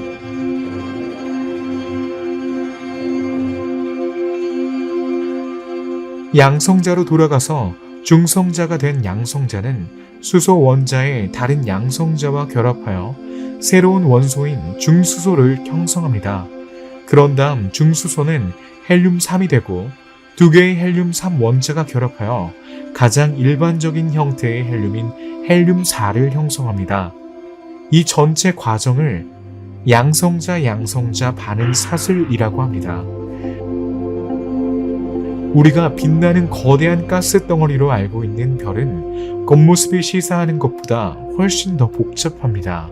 [SPEAKER 1] 양성자로 돌아가서 중성자가 된 양성자는 수소 원자의 다른 양성자와 결합하여 새로운 원소인 중수소를 형성합니다. 그런 다음 중수소는 헬륨3이 되고 두 개의 헬륨3 원자가 결합하여 가장 일반적인 형태의 헬륨인 헬륨4를 형성합니다. 이 전체 과정을 양성자 반응 사슬이라고 합니다. 우리가 빛나는 거대한 가스 덩어리로 알고 있는 별은 겉모습이 시사하는 것보다 훨씬 더 복잡합니다.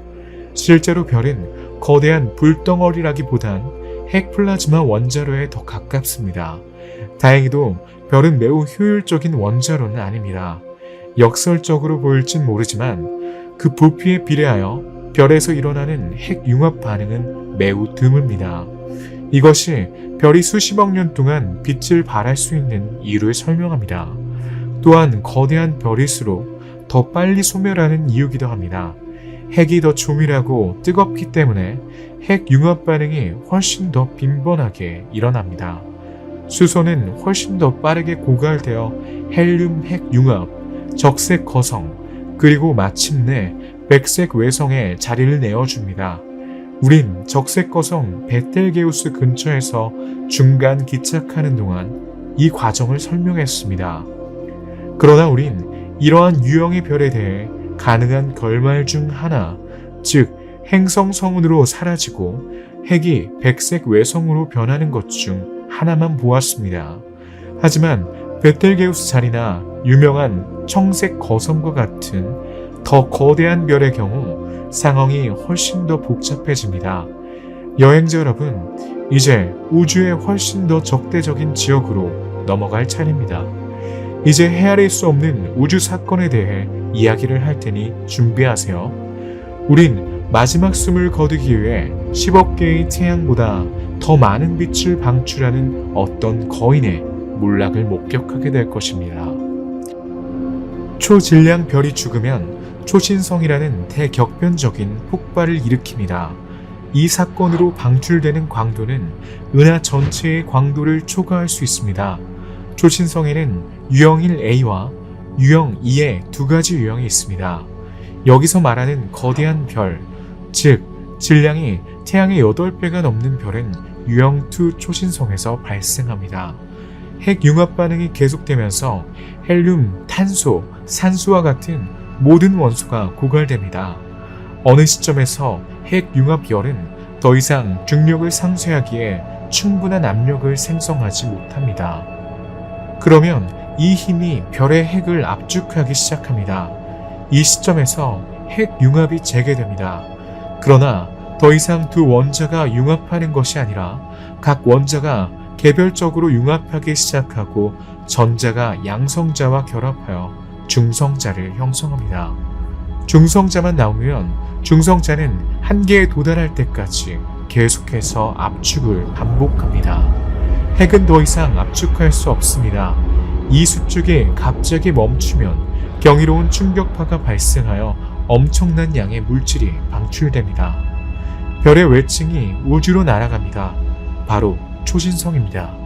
[SPEAKER 1] 실제로 별은 거대한 불덩어리라기보단 핵 플라즈마 원자로에 더 가깝습니다. 다행히도 별은 매우 효율적인 원자로는 아닙니다. 역설적으로 보일진 모르지만 그 부피에 비례하여 별에서 일어나는 핵 융합 반응은 매우 드뭅니다. 이것이 별이 수십억 년 동안 빛을 발할 수 있는 이유를 설명합니다. 또한 거대한 별일수록 더 빨리 소멸하는 이유기도 합니다. 핵이 더 조밀하고 뜨겁기 때문에 핵 융합 반응이 훨씬 더 빈번하게 일어납니다. 수소는 훨씬 더 빠르게 고갈되어 헬륨 핵 융합, 적색 거성, 그리고 마침내 백색 외성에 자리를 내어줍니다. 우린 적색 거성 베텔게우스 근처에서 중간 기착하는 동안 이 과정을 설명했습니다. 그러나 우린 이러한 유형의 별에 대해 가능한 결말 중 하나, 즉 행성 성운으로 사라지고 핵이 백색 외성으로 변하는 것 중 하나만 보았습니다. 하지만 베텔게우스 자리나 유명한 청색 거성과 같은 더 거대한 별의 경우 상황이 훨씬 더 복잡해집니다. 여행자 여러분, 이제 우주의 훨씬 더 적대적인 지역으로 넘어갈 차례입니다. 이제 헤아릴 수 없는 우주 사건에 대해 이야기를 할 테니 준비하세요. 우린 마지막 숨을 거두기 위해 10억 개의 태양보다 더 많은 빛을 방출하는 어떤 거인의 몰락을 목격하게 될 것입니다. 초질량 별이 죽으면 초신성이라는 대격변적인 폭발을 일으킵니다. 이 사건으로 방출되는 광도는 은하 전체의 광도를 초과할 수 있습니다. 초신성에는 유형 1A와 유형 2의 두 가지 유형이 있습니다. 여기서 말하는 거대한 별, 즉 질량이 태양의 8배가 넘는 별은 유형 2 초신성에서 발생합니다. 핵 융합 반응이 계속되면서 헬륨, 탄소, 산소와 같은 모든 원소가 고갈됩니다. 어느 시점에서 핵 융합열은 더 이상 중력을 상쇄하기에 충분한 압력을 생성하지 못합니다. 그러면 이 힘이 별의 핵을 압축하기 시작합니다. 이 시점에서 핵 융합이 재개됩니다. 그러나 더 이상 두 원자가 융합하는 것이 아니라 각 원자가 개별적으로 융합하기 시작하고 전자가 양성자와 결합하여 중성자를 형성합니다. 중성자만 나오면 중성자는 한계에 도달할 때까지 계속해서 압축을 반복합니다. 핵은 더 이상 압축할 수 없습니다. 이 수축이 갑자기 멈추면 경이로운 충격파가 발생하여 엄청난 양의 물질이 방출됩니다. 별의 외층이 우주로 날아갑니다. 바로 초신성입니다.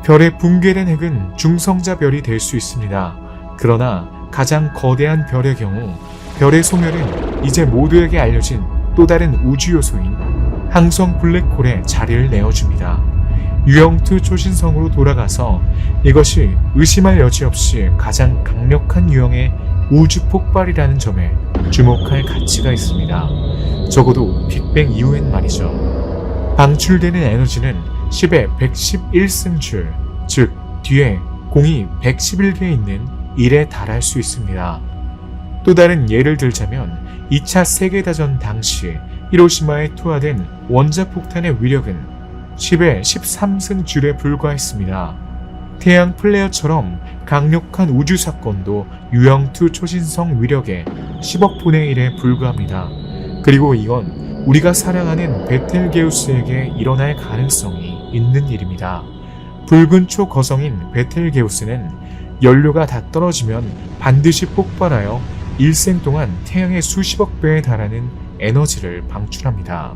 [SPEAKER 1] 별의 붕괴된 핵은 중성자 별이 될 수 있습니다. 그러나 가장 거대한 별의 경우 별의 소멸은 이제 모두에게 알려진 또 다른 우주 요소인 항성 블랙홀에 자리를 내어줍니다. 유형2 초신성으로 돌아가서 이것이 의심할 여지 없이 가장 강력한 유형의 우주 폭발이라는 점에 주목할 가치가 있습니다. 적어도 빅뱅 이후엔 말이죠. 방출되는 에너지는 10의 111승줄, 즉 뒤에 공이 111개 있는 1에 달할 수 있습니다. 또 다른 예를 들자면 2차 세계대전 당시 히로시마에 투하된 원자폭탄의 위력은 10의 13승줄에 불과했습니다. 태양 플레어처럼 강력한 우주 사건도 유형2 초신성 위력의 10억 분의 1에 불과합니다. 그리고 이건 우리가 사랑하는 베텔게우스에게 일어날 가능성이 있는 일입니다. 붉은 초거성인 베텔게우스는 연료가 다 떨어지면 반드시 폭발하여 일생 동안 태양의 수십억 배에 달하는 에너지를 방출합니다.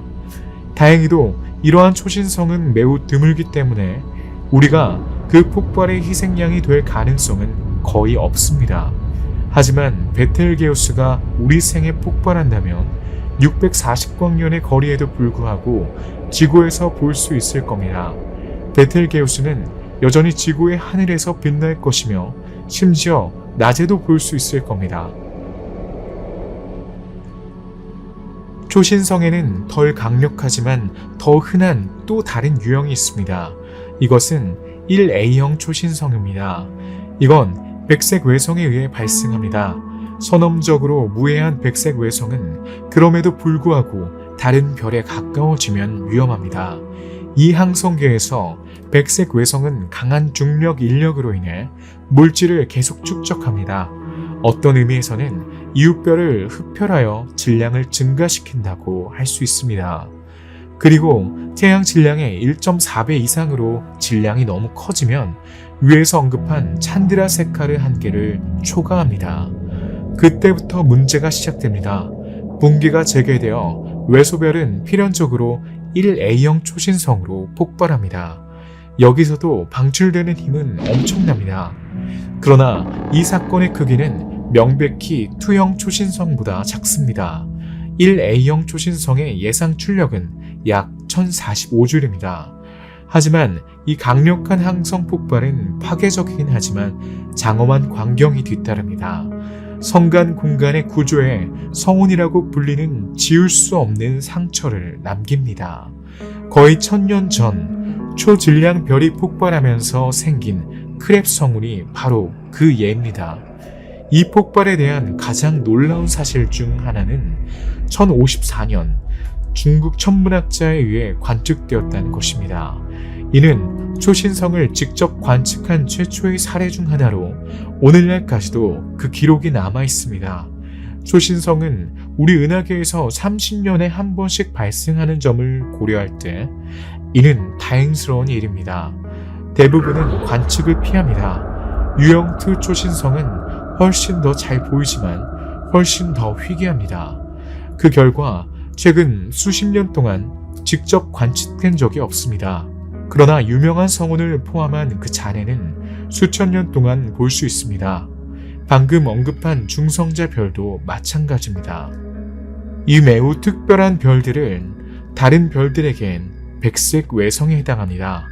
[SPEAKER 1] 다행히도 이러한 초신성은 매우 드물기 때문에 우리가 그 폭발의 희생양이 될 가능성은 거의 없습니다. 하지만 베텔게우스가 우리 생에 폭발한다면 640광년의 거리에도 불구하고 지구에서 볼 수 있을 겁니다. 베텔게우스는 여전히 지구의 하늘에서 빛날 것이며 심지어 낮에도 볼 수 있을 겁니다. 초신성에는 덜 강력하지만 더 흔한 또 다른 유형이 있습니다. 이것은 1A형 초신성입니다. 이건 백색 외성에 의해 발생합니다. 선험적으로 무해한 백색 외성은 그럼에도 불구하고 다른 별에 가까워지면 위험합니다. 이 항성계에서 백색 외성은 강한 중력 인력으로 인해 물질을 계속 축적합니다. 어떤 의미에서는 이웃별을 흡혈하여 질량을 증가시킨다고 할 수 있습니다. 그리고 태양 질량의 1.4배 이상으로 질량이 너무 커지면 위에서 언급한 찬드라 세카르 한계를 초과합니다. 그때부터 문제가 시작됩니다. 분기가 재개되어 외소별은 필연적으로 1A형 초신성으로 폭발합니다. 여기서도 방출되는 힘은 엄청납니다. 그러나 이 사건의 크기는 명백히 2형 초신성보다 작습니다. 1A형 초신성의 예상 출력은 약 1045줄입니다. 하지만 이 강력한 항성 폭발은 파괴적이긴 하지만 장엄한 광경이 뒤따릅니다. 성간 공간의 구조에 성운이라고 불리는 지울 수 없는 상처를 남깁니다. 거의 1000년 전 초질량 별이 폭발하면서 생긴 크랩 성운이 바로 그 예입니다. 이 폭발에 대한 가장 놀라운 사실 중 하나는 1054년 중국 천문학자에 의해 관측되었다는 것입니다. 이는 초신성을 직접 관측한 최초의 사례 중 하나로 오늘날까지도 그 기록이 남아 있습니다. 초신성은 우리 은하계에서 30년에 한 번씩 발생하는 점을 고려할 때 이는 다행스러운 일입니다. 대부분은 관측을 피합니다. 유형2 초신성은 훨씬 더 잘 보이지만 훨씬 더 희귀합니다. 그 결과 최근 수십 년 동안 직접 관측된 적이 없습니다. 그러나 유명한 성운을 포함한 그 잔해는 수천 년 동안 볼 수 있습니다. 방금 언급한 중성자 별도 마찬가지입니다. 이 매우 특별한 별들은 다른 별들에겐 백색 외성에 해당합니다.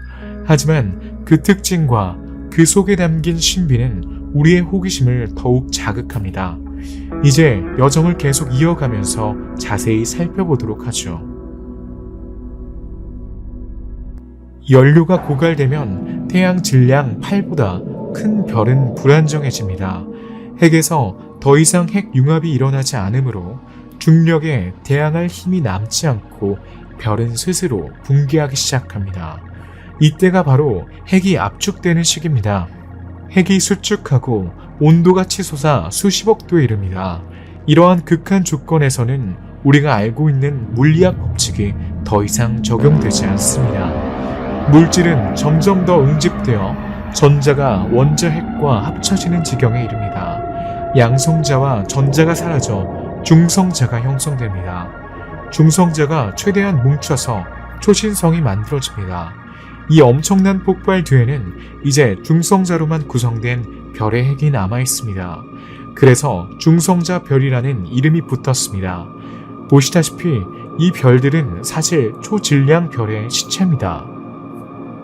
[SPEAKER 1] 하지만 그 특징과 그 속에 담긴 신비는 우리의 호기심을 더욱 자극합니다. 이제 여정을 계속 이어가면서 자세히 살펴보도록 하죠. 연료가 고갈되면 태양 질량 8보다 큰 별은 불안정해집니다. 핵에서 더 이상 핵 융합이 일어나지 않으므로 중력에 대항할 힘이 남지 않고 별은 스스로 붕괴하기 시작합니다. 이때가 바로 핵이 압축되는 시기입니다. 핵이 수축하고 온도가 치솟아 수십억 도에 이릅니다. 이러한 극한 조건에서는 우리가 알고 있는 물리학 법칙이 더 이상 적용되지 않습니다. 물질은 점점 더 응집되어 전자가 원자 핵과 합쳐지는 지경에 이릅니다. 양성자와 전자가 사라져 중성자가 형성됩니다. 중성자가 최대한 뭉쳐서 초신성이 만들어집니다. 이 엄청난 폭발 뒤에는 이제 중성자로만 구성된 별의 핵이 남아 있습니다. 그래서 중성자 별이라는 이름이 붙었습니다. 보시다시피 이 별들은 사실 초질량 별의 시체입니다.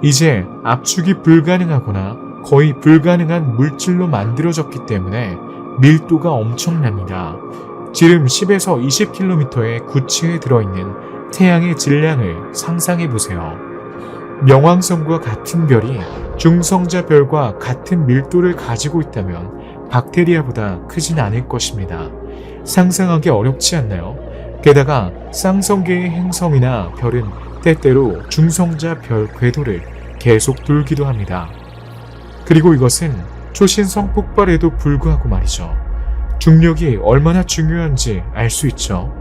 [SPEAKER 1] 이제 압축이 불가능하거나 거의 불가능한 물질로 만들어졌기 때문에 밀도가 엄청납니다. 지름 10에서 20km의 구치에 들어있는 태양의 질량을 상상해보세요. 명왕성과 같은 별이 중성자 별과 같은 밀도를 가지고 있다면 박테리아보다 크진 않을 것입니다. 상상하기 어렵지 않나요? 게다가 쌍성계의 행성이나 별은 때때로 중성자 별 궤도를 계속 돌기도 합니다. 그리고 이것은 초신성 폭발에도 불구하고 말이죠. 중력이 얼마나 중요한지 알 수 있죠.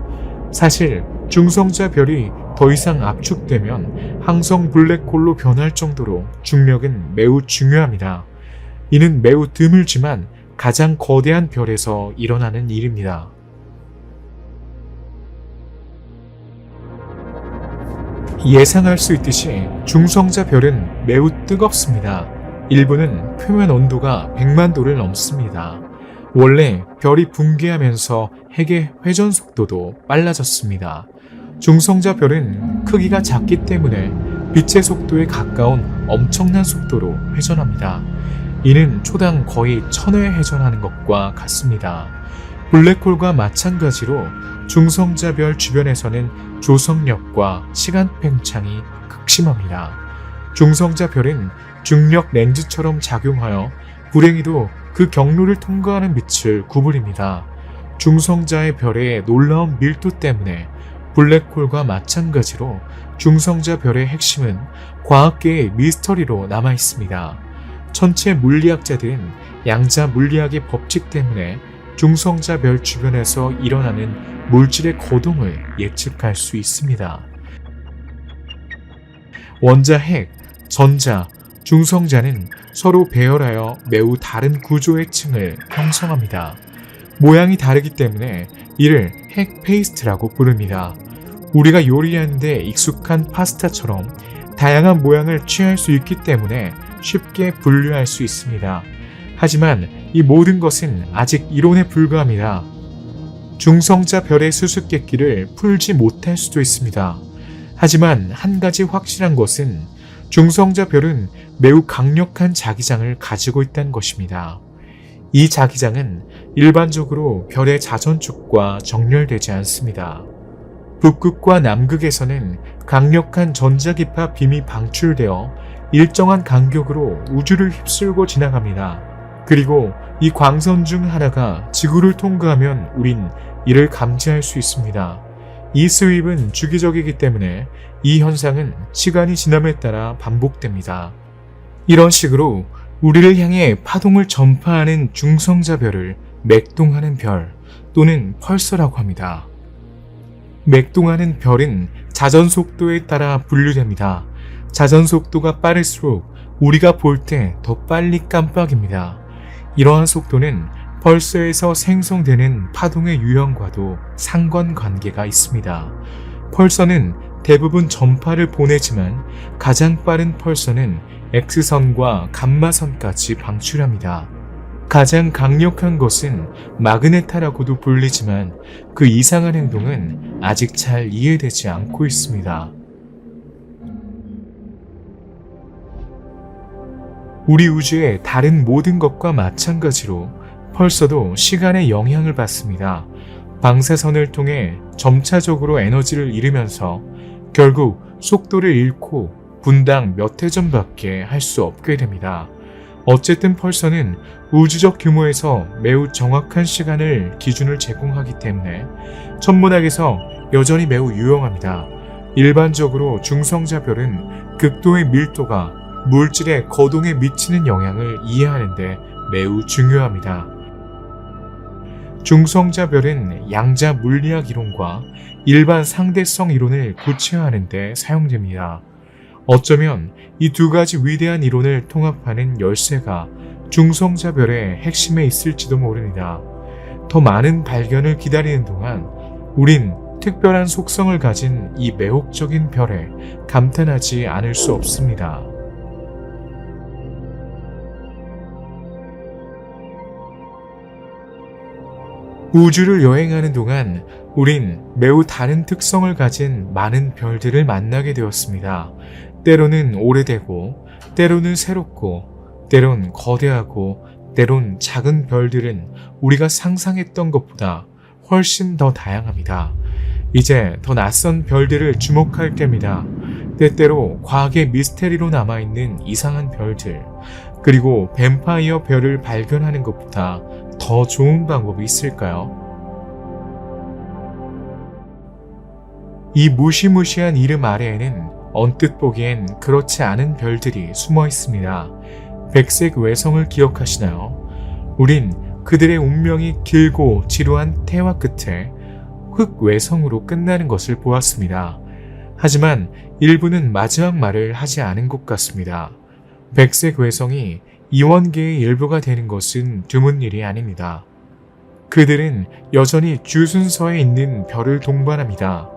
[SPEAKER 1] 사실 중성자 별이 더 이상 압축되면 항성 블랙홀로 변할 정도로 중력은 매우 중요합니다. 이는 매우 드물지만 가장 거대한 별에서 일어나는 일입니다. 예상할 수 있듯이 중성자 별은 매우 뜨겁습니다. 일부는 표면 온도가 100만 도를 넘습니다. 원래 별이 붕괴하면서 핵의 회전 속도도 빨라졌습니다. 중성자 별은 크기가 작기 때문에 빛의 속도에 가까운 엄청난 속도로 회전합니다. 이는 초당 거의 1000회 회전하는 것과 같습니다. 블랙홀과 마찬가지로 중성자 별 주변에서는 조성력과 시간 팽창이 극심합니다. 중성자 별은 중력 렌즈처럼 작용하여 불행히도 그 경로를 통과하는 빛을 구부립니다. 중성자의 별의 놀라운 밀도 때문에 블랙홀과 마찬가지로 중성자 별의 핵심은 과학계의 미스터리로 남아 있습니다. 천체 물리학자들은 양자 물리학의 법칙 때문에 중성자 별 주변에서 일어나는 물질의 거동을 예측할 수 있습니다. 원자, 핵, 전자, 중성자는 서로 배열하여 매우 다른 구조의 층을 형성합니다. 모양이 다르기 때문에 이를 핵 페이스트라고 부릅니다. 우리가 요리하는데 익숙한 파스타처럼 다양한 모양을 취할 수 있기 때문에 쉽게 분류할 수 있습니다. 하지만 이 모든 것은 아직 이론에 불과합니다. 중성자 별의 수수께끼를 풀지 못할 수도 있습니다. 하지만 한 가지 확실한 것은 중성자 별은 매우 강력한 자기장을 가지고 있다는 것입니다. 이 자기장은 일반적으로 별의 자전축과 정렬되지 않습니다. 북극과 남극에서는 강력한 전자기파 빔이 방출되어 일정한 간격으로 우주를 휩쓸고 지나갑니다. 그리고 이 광선 중 하나가 지구를 통과하면 우린 이를 감지할 수 있습니다. 이 스윕은 주기적이기 때문에 이 현상은 시간이 지남에 따라 반복됩니다. 이런 식으로 우리를 향해 파동을 전파하는 중성자 별을 맥동하는 별 또는 펄서라고 합니다. 맥동하는 별은 자전 속도에 따라 분류됩니다. 자전 속도가 빠를수록 우리가 볼 때 더 빨리 깜빡입니다. 이러한 속도는 펄서에서 생성되는 파동의 유형과도 상관관계가 있습니다. 펄서는 대부분 전파를 보내지만 가장 빠른 펄서는 X선과 감마선까지 방출합니다. 가장 강력한 것은 마그네타라고도 불리지만 그 이상한 행동은 아직 잘 이해되지 않고 있습니다. 우리 우주의 다른 모든 것과 마찬가지로 펄서도 시간에 영향을 받습니다. 방사선을 통해 점차적으로 에너지를 잃으면서 결국 속도를 잃고 분당 몇 회전밖에 할 수 없게 됩니다. 어쨌든 펄서는 우주적 규모에서 매우 정확한 시간을 기준을 제공하기 때문에 천문학에서 여전히 매우 유용합니다. 일반적으로 중성자 별은 극도의 밀도가 물질의 거동에 미치는 영향을 이해하는 데 매우 중요합니다. 중성자 별은 양자 물리학 이론과 일반 상대성 이론을 구체화하는 데 사용됩니다. 어쩌면 이 두 가지 위대한 이론을 통합하는 열쇠가 중성자 별의 핵심에 있을지도 모릅니다. 더 많은 발견을 기다리는 동안 우린 특별한 속성을 가진 이 매혹적인 별에 감탄하지 않을 수 없습니다. 우주를 여행하는 동안 우린 매우 다른 특성을 가진 많은 별들을 만나게 되었습니다. 때로는 오래되고, 때로는 새롭고, 때론 거대하고, 때론 작은 별들은 우리가 상상했던 것보다 훨씬 더 다양합니다. 이제 더 낯선 별들을 주목할 때입니다. 때때로 과학의 미스테리로 남아있는 이상한 별들, 그리고 뱀파이어 별을 발견하는 것보다 더 좋은 방법이 있을까요? 이 무시무시한 이름 아래에는 언뜻 보기엔 그렇지 않은 별들이 숨어 있습니다. 백색 외성을 기억하시나요? 우린 그들의 운명이 길고 지루한 태화 끝에 흑 외성으로 끝나는 것을 보았습니다. 하지만 일부는 마지막 말을 하지 않은 것 같습니다. 백색 외성이 이원계의 일부가 되는 것은 드문 일이 아닙니다. 그들은 여전히 주 순서에 있는 별을 동반합니다.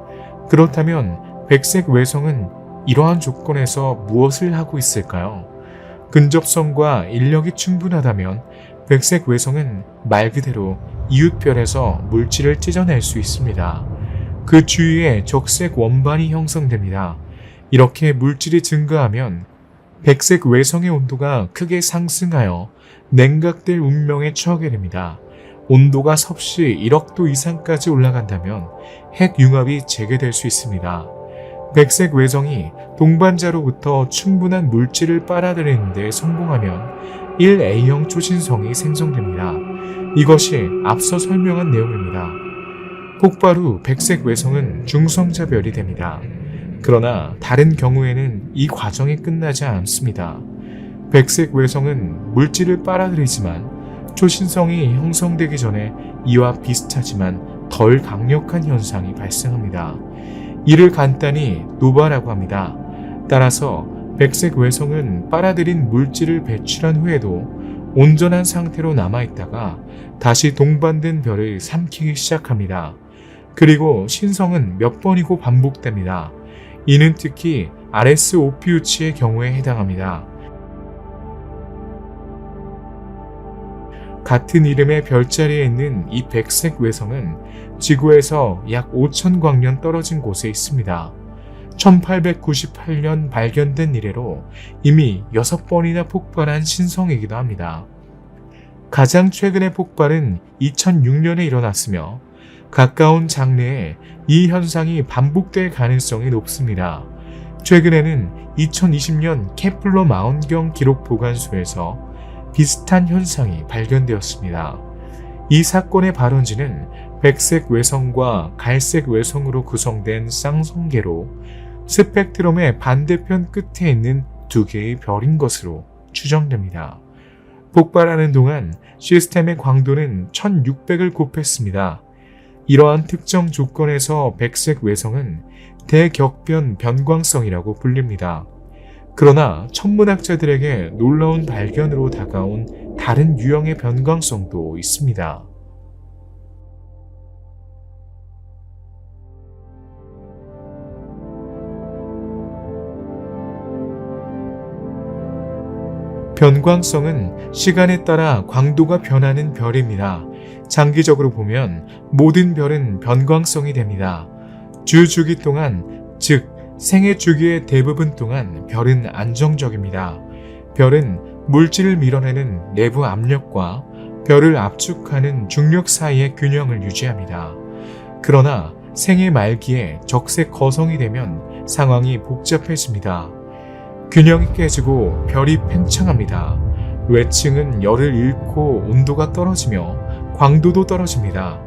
[SPEAKER 1] 그렇다면 백색 외성은 이러한 조건에서 무엇을 하고 있을까요? 근접성과 인력이 충분하다면 백색 외성은 말 그대로 이웃별에서 물질을 찢어낼 수 있습니다. 그 주위에 적색 원반이 형성됩니다. 이렇게 물질이 증가하면 백색 외성의 온도가 크게 상승하여 냉각될 운명에 처하게 됩니다. 온도가 섭씨 1억 도 이상까지 올라간다면 핵융합이 재개될 수 있습니다. 백색 외성이 동반자로부터 충분한 물질을 빨아들이는 데 성공하면 1A형 초신성이 생성됩니다. 이것이 앞서 설명한 내용입니다. 폭발 후 백색 외성은 중성자별이 됩니다. 그러나 다른 경우에는 이 과정이 끝나지 않습니다. 백색 외성은 물질을 빨아들이지만 초신성이 형성되기 전에 이와 비슷하지만 덜 강력한 현상이 발생합니다. 이를 간단히 노바라고 합니다. 따라서 백색 외성은 빨아들인 물질을 배출한 후에도 온전한 상태로 남아있다가 다시 동반된 별을 삼키기 시작합니다. 그리고 신성은 몇 번이고 반복됩니다. 이는 특히 아레스 오피우치의 경우에 해당합니다. 같은 이름의 별자리에 있는 이 백색 외성은 지구에서 약 5,000광년 떨어진 곳에 있습니다. 1898년 발견된 이래로 이미 6번이나 폭발한 신성이기도 합니다. 가장 최근의 폭발은 2006년에 일어났으며 가까운 장래에 이 현상이 반복될 가능성이 높습니다. 최근에는 2020년 케플러 망원경 기록 보관소에서 비슷한 현상이 발견되었습니다. 이 사건의 발원지는 백색 외성과 갈색 외성으로 구성된 쌍성계로 스펙트럼의 반대편 끝에 있는 두 개의 별인 것으로 추정됩니다. 폭발하는 동안 시스템의 광도는 1600을 곱했습니다. 이러한 특정 조건에서 백색 외성은 대격변 변광성이라고 불립니다. 그러나 천문학자들에게 놀라운 발견으로 다가온 다른 유형의 변광성도 있습니다. 변광성은 시간에 따라 광도가 변하는 별입니다. 장기적으로 보면 모든 별은 변광성이 됩니다. 주 주기 동안, 즉 생애 주기의 대부분 동안 별은 안정적입니다. 별은 물질을 밀어내는 내부 압력과 별을 압축하는 중력 사이의 균형을 유지합니다. 그러나 생애 말기에 적색 거성이 되면 상황이 복잡해집니다. 균형이 깨지고 별이 팽창합니다. 외층은 열을 잃고 온도가 떨어지며 광도도 떨어집니다.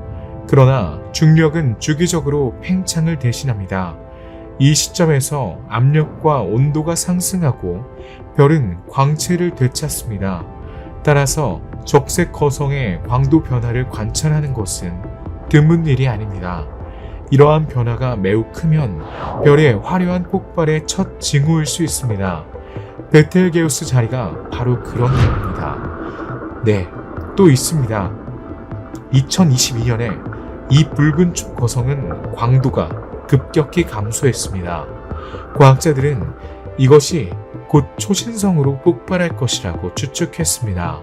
[SPEAKER 1] 그러나 중력은 주기적으로 팽창을 대신합니다. 이 시점에서 압력과 온도가 상승하고 별은 광채를 되찾습니다. 따라서 적색 거성의 광도 변화를 관찰하는 것은 드문 일이 아닙니다. 이러한 변화가 매우 크면 별의 화려한 폭발의 첫 징후일 수 있습니다. 베텔게우스 자리가 바로 그런 겁니다. 네, 또 있습니다. 2022년에 이 붉은 축 거성은 광도가 급격히 감소했습니다. 과학자들은 이것이 곧 초신성으로 폭발할 것이라고 추측했습니다.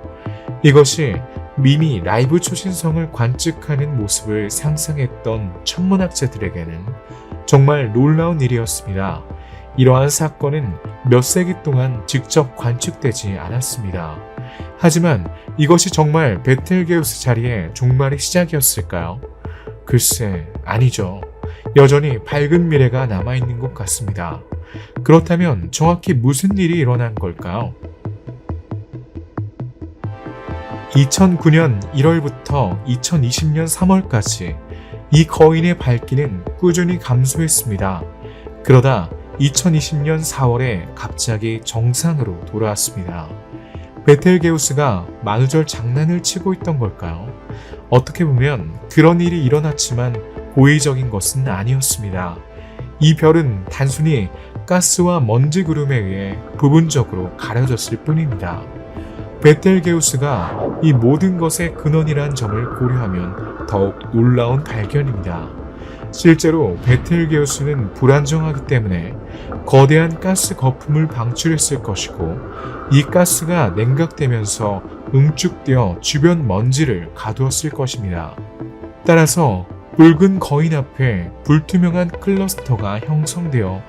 [SPEAKER 1] 이것이 미미 라이브 초신성을 관측하는 모습을 상상했던 천문학자들에게는 정말 놀라운 일이었습니다. 이러한 사건은 몇 세기 동안 직접 관측되지 않았습니다. 하지만 이것이 정말 베텔게우스 자리의 종말의 시작이었을까요? 글쎄, 아니죠. 여전히 밝은 미래가 남아있는 것 같습니다. 그렇다면 정확히 무슨 일이 일어난 걸까요? 2009년 1월부터 2020년 3월까지 이 거인의 밝기는 꾸준히 감소했습니다. 그러다 2020년 4월에 갑자기 정상으로 돌아왔습니다. 베텔게우스가 만우절 장난을 치고 있던 걸까요? 어떻게 보면 그런 일이 일어났지만 고의적인 것은 아니었습니다. 이 별은 단순히 가스와 먼지 구름에 의해 부분적으로 가려졌을 뿐입니다. 베텔게우스가 이 모든 것의 근원이란 점을 고려하면 더욱 놀라운 발견입니다. 실제로 베텔게우스는 불안정하기 때문에 거대한 가스 거품을 방출했을 것이고, 이 가스가 냉각되면서 응축되어 주변 먼지를 가두었을 것입니다. 따라서 붉은 거인 앞에 불투명한 클러스터가 형성되어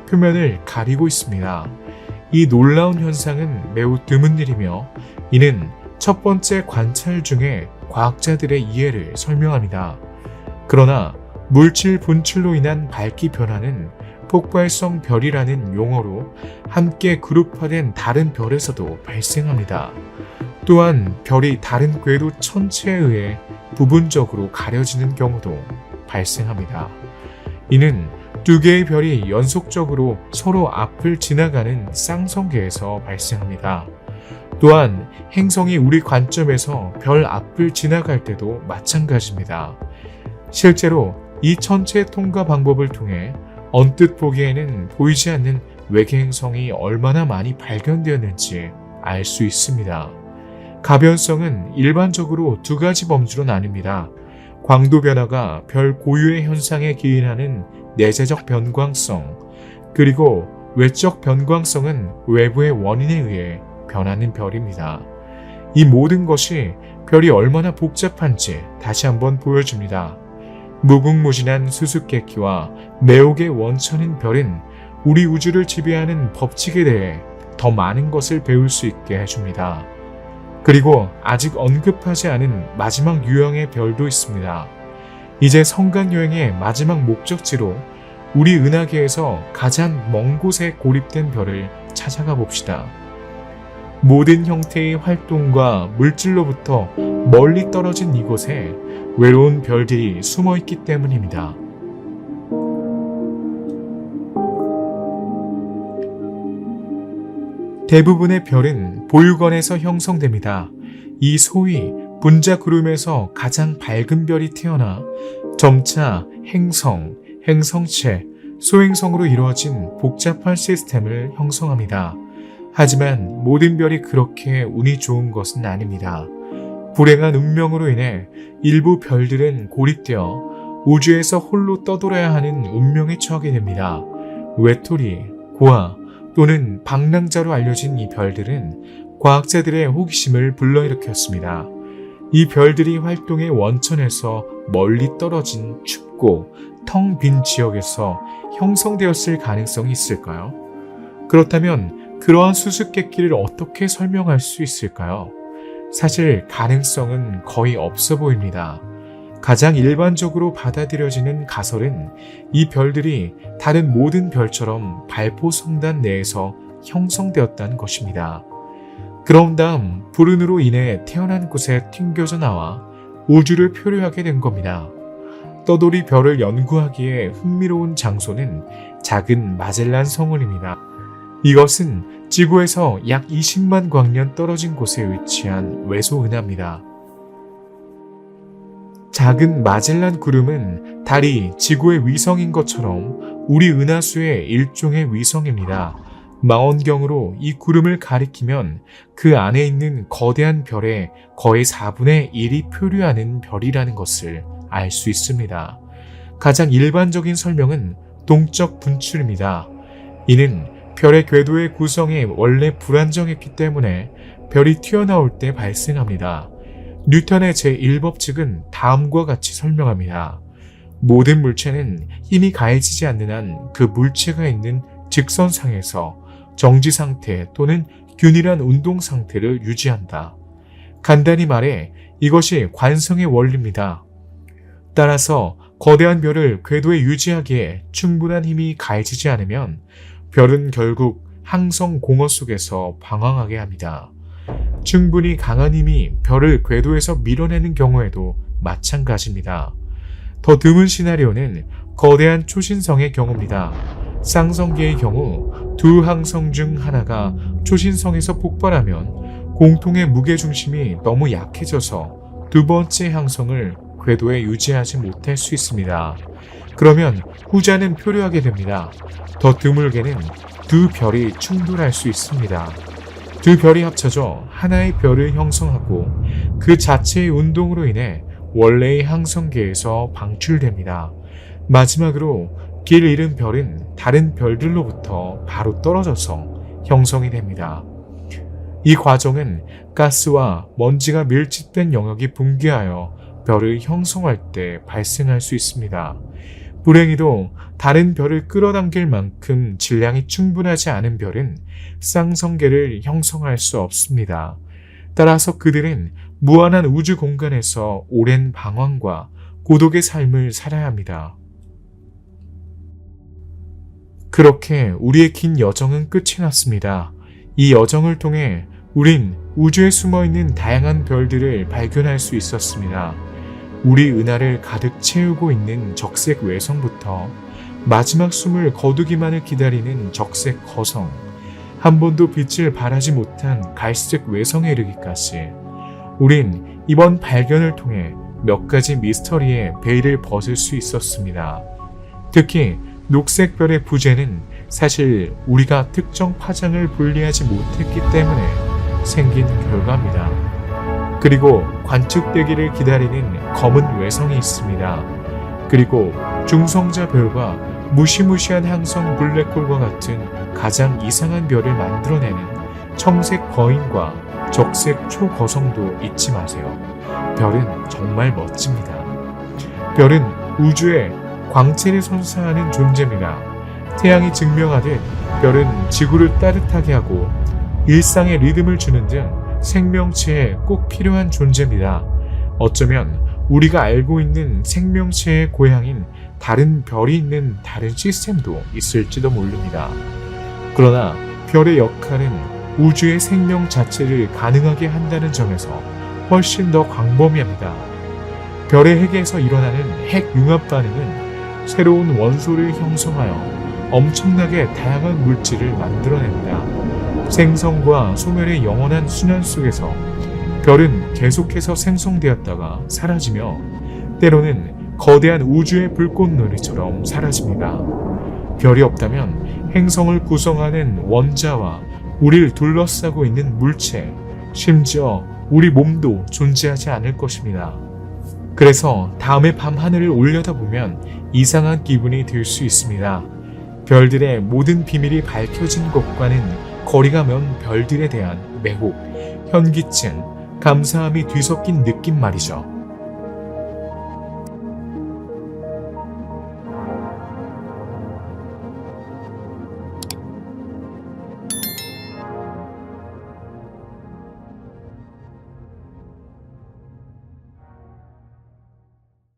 [SPEAKER 1] 표면을 가리고 있습니다. 이 놀라운 현상은 매우 드문 일이며, 이는 첫 번째 관찰 중에 과학자들의 이해를 설명합니다. 그러나 물질 분출로 인한 밝기 변화는 폭발성 별이라는 용어로 함께 그룹화된 다른 별에서도 발생합니다. 또한 별이 다른 궤도 천체에 의해 부분적으로 가려지는 경우도 발생합니다. 이는 두 개의 별이 연속적으로 서로 앞을 지나가는 쌍성계에서 발생합니다. 또한 행성이 우리 관점에서 별 앞을 지나갈 때도 마찬가지입니다. 실제로 이 천체 통과 방법을 통해 언뜻 보기에는 보이지 않는 외계 행성이 얼마나 많이 발견되었는지 알 수 있습니다. 가변성은 일반적으로 두 가지 범주로 나뉩니다. 광도 변화가 별 고유의 현상에 기인하는 내재적 변광성, 그리고 외적 변광성은 외부의 원인에 의해 변하는 별입니다. 이 모든 것이 별이 얼마나 복잡한지 다시 한번 보여줍니다. 무궁무진한 수수께끼와 매혹의 원천인 별은 우리 우주를 지배하는 법칙에 대해 더 많은 것을 배울 수 있게 해줍니다. 그리고 아직 언급하지 않은 마지막 유형의 별도 있습니다. 이제 성간 여행의 마지막 목적지로 우리 은하계에서 가장 먼 곳에 고립된 별을 찾아가 봅시다. 모든 형태의 활동과 물질로부터 멀리 떨어진 이곳에 외로운 별들이 숨어 있기 때문입니다. 대부분의 별은 보유권에서 형성됩니다. 이 소위 분자 구름에서 가장 밝은 별이 태어나 점차 행성, 행성체, 소행성으로 이루어진 복잡한 시스템을 형성합니다. 하지만 모든 별이 그렇게 운이 좋은 것은 아닙니다. 불행한 운명으로 인해 일부 별들은 고립되어 우주에서 홀로 떠돌아야 하는 운명에 처하게 됩니다. 외톨이, 고아 또는 방랑자로 알려진 이 별들은 과학자들의 호기심을 불러일으켰습니다. 이 별들이 활동의 원천에서 멀리 떨어진 춥고 텅 빈 지역에서 형성되었을 가능성이 있을까요? 그렇다면 그러한 수수께끼를 어떻게 설명할 수 있을까요? 사실 가능성은 거의 없어 보입니다. 가장 일반적으로 받아들여지는 가설은 이 별들이 다른 모든 별처럼 발포 성단 내에서 형성되었다는 것입니다. 그런 다음 불운으로 인해 태어난 곳에 튕겨져 나와 우주를 표류하게 된 겁니다. 떠돌이 별을 연구하기에 흥미로운 장소는 작은 마젤란 성운입니다. 이것은 지구에서 약 20만 광년 떨어진 곳에 위치한 외소 은하입니다. 작은 마젤란 구름은 달이 지구의 위성인 것처럼 우리 은하수의 일종의 위성입니다. 망원경으로 이 구름을 가리키면 그 안에 있는 거대한 별의 거의 4분의 1이 표류하는 별이라는 것을 알 수 있습니다. 가장 일반적인 설명은 동적 분출입니다. 이는 별의 궤도의 구성이 원래 불안정했기 때문에 별이 튀어나올 때 발생합니다. 뉴턴의 제1법칙은 다음과 같이 설명합니다. 모든 물체는 힘이 가해지지 않는 한 그 물체가 있는 직선상에서 정지 상태 또는 균일한 운동 상태를 유지한다. 간단히 말해 이것이 관성의 원리입니다. 따라서 거대한 별을 궤도에 유지하기에 충분한 힘이 가해지지 않으면 별은 결국 항성 공허 속에서 방황하게 합니다. 충분히 강한 힘이 별을 궤도에서 밀어내는 경우에도 마찬가지입니다. 더 드문 시나리오는 거대한 초신성의 경우입니다. 쌍성계의 경우 두 항성 중 하나가 초신성에서 폭발하면 공통의 무게중심이 너무 약해져서 두 번째 항성을 궤도에 유지하지 못할 수 있습니다. 그러면 후자는 표류하게 됩니다. 더 드물게는 두 별이 충돌할 수 있습니다. 두 별이 합쳐져 하나의 별을 형성하고 그 자체의 운동으로 인해 원래의 항성계에서 방출됩니다. 마지막으로 길 잃은 별은 다른 별들로부터 바로 떨어져서 형성이 됩니다. 이 과정은 가스와 먼지가 밀집된 영역이 붕괴하여 별을 형성할 때 발생할 수 있습니다. 불행히도 다른 별을 끌어당길 만큼 질량이 충분하지 않은 별은 쌍성계를 형성할 수 없습니다. 따라서 그들은 무한한 우주 공간에서 오랜 방황과 고독의 삶을 살아야 합니다. 그렇게 우리의 긴 여정은 끝이 났습니다. 이 여정을 통해 우린 우주에 숨어있는 다양한 별들을 발견할 수 있었습니다. 우리 은하를 가득 채우고 있는 적색 외성부터 마지막 숨을 거두기만을 기다리는 적색 거성, 한 번도 빛을 발하지 못한 갈색 외성에 이르기까지 우린 이번 발견을 통해 몇 가지 미스터리의 베일을 벗을 수 있었습니다. 특히 녹색별의 부재는 사실 우리가 특정 파장을 분리하지 못했기 때문에 생긴 결과입니다. 그리고 관측되기를 기다리는 검은 외성이 있습니다. 그리고 중성자 별과 무시무시한 항성 블랙홀과 같은 가장 이상한 별을 만들어내는 청색 거인과 적색 초거성도 잊지 마세요. 별은 정말 멋집니다. 별은 우주의 광채를 선사하는 존재입니다. 태양이 증명하듯 별은 지구를 따뜻하게 하고 일상의 리듬을 주는 등 생명체에 꼭 필요한 존재입니다. 어쩌면 우리가 알고 있는 생명체의 고향인 다른 별이 있는 다른 시스템도 있을지도 모릅니다. 그러나 별의 역할은 우주의 생명 자체를 가능하게 한다는 점에서 훨씬 더 광범위합니다. 별의 핵에서 일어나는 핵 융합 반응은 새로운 원소를 형성하여 엄청나게 다양한 물질을 만들어냅니다. 생성과 소멸의 영원한 순환 속에서 별은 계속해서 생성되었다가 사라지며 때로는 거대한 우주의 불꽃놀이처럼 사라집니다. 별이 없다면 행성을 구성하는 원자와 우리를 둘러싸고 있는 물체, 심지어 우리 몸도 존재하지 않을 것입니다. 그래서 다음에 밤하늘을 올려다보면 이상한 기분이 들 수 있습니다. 별들의 모든 비밀이 밝혀진 것과는 거리가 먼 별들에 대한 매혹, 현기증, 감사함이 뒤섞인 느낌 말이죠.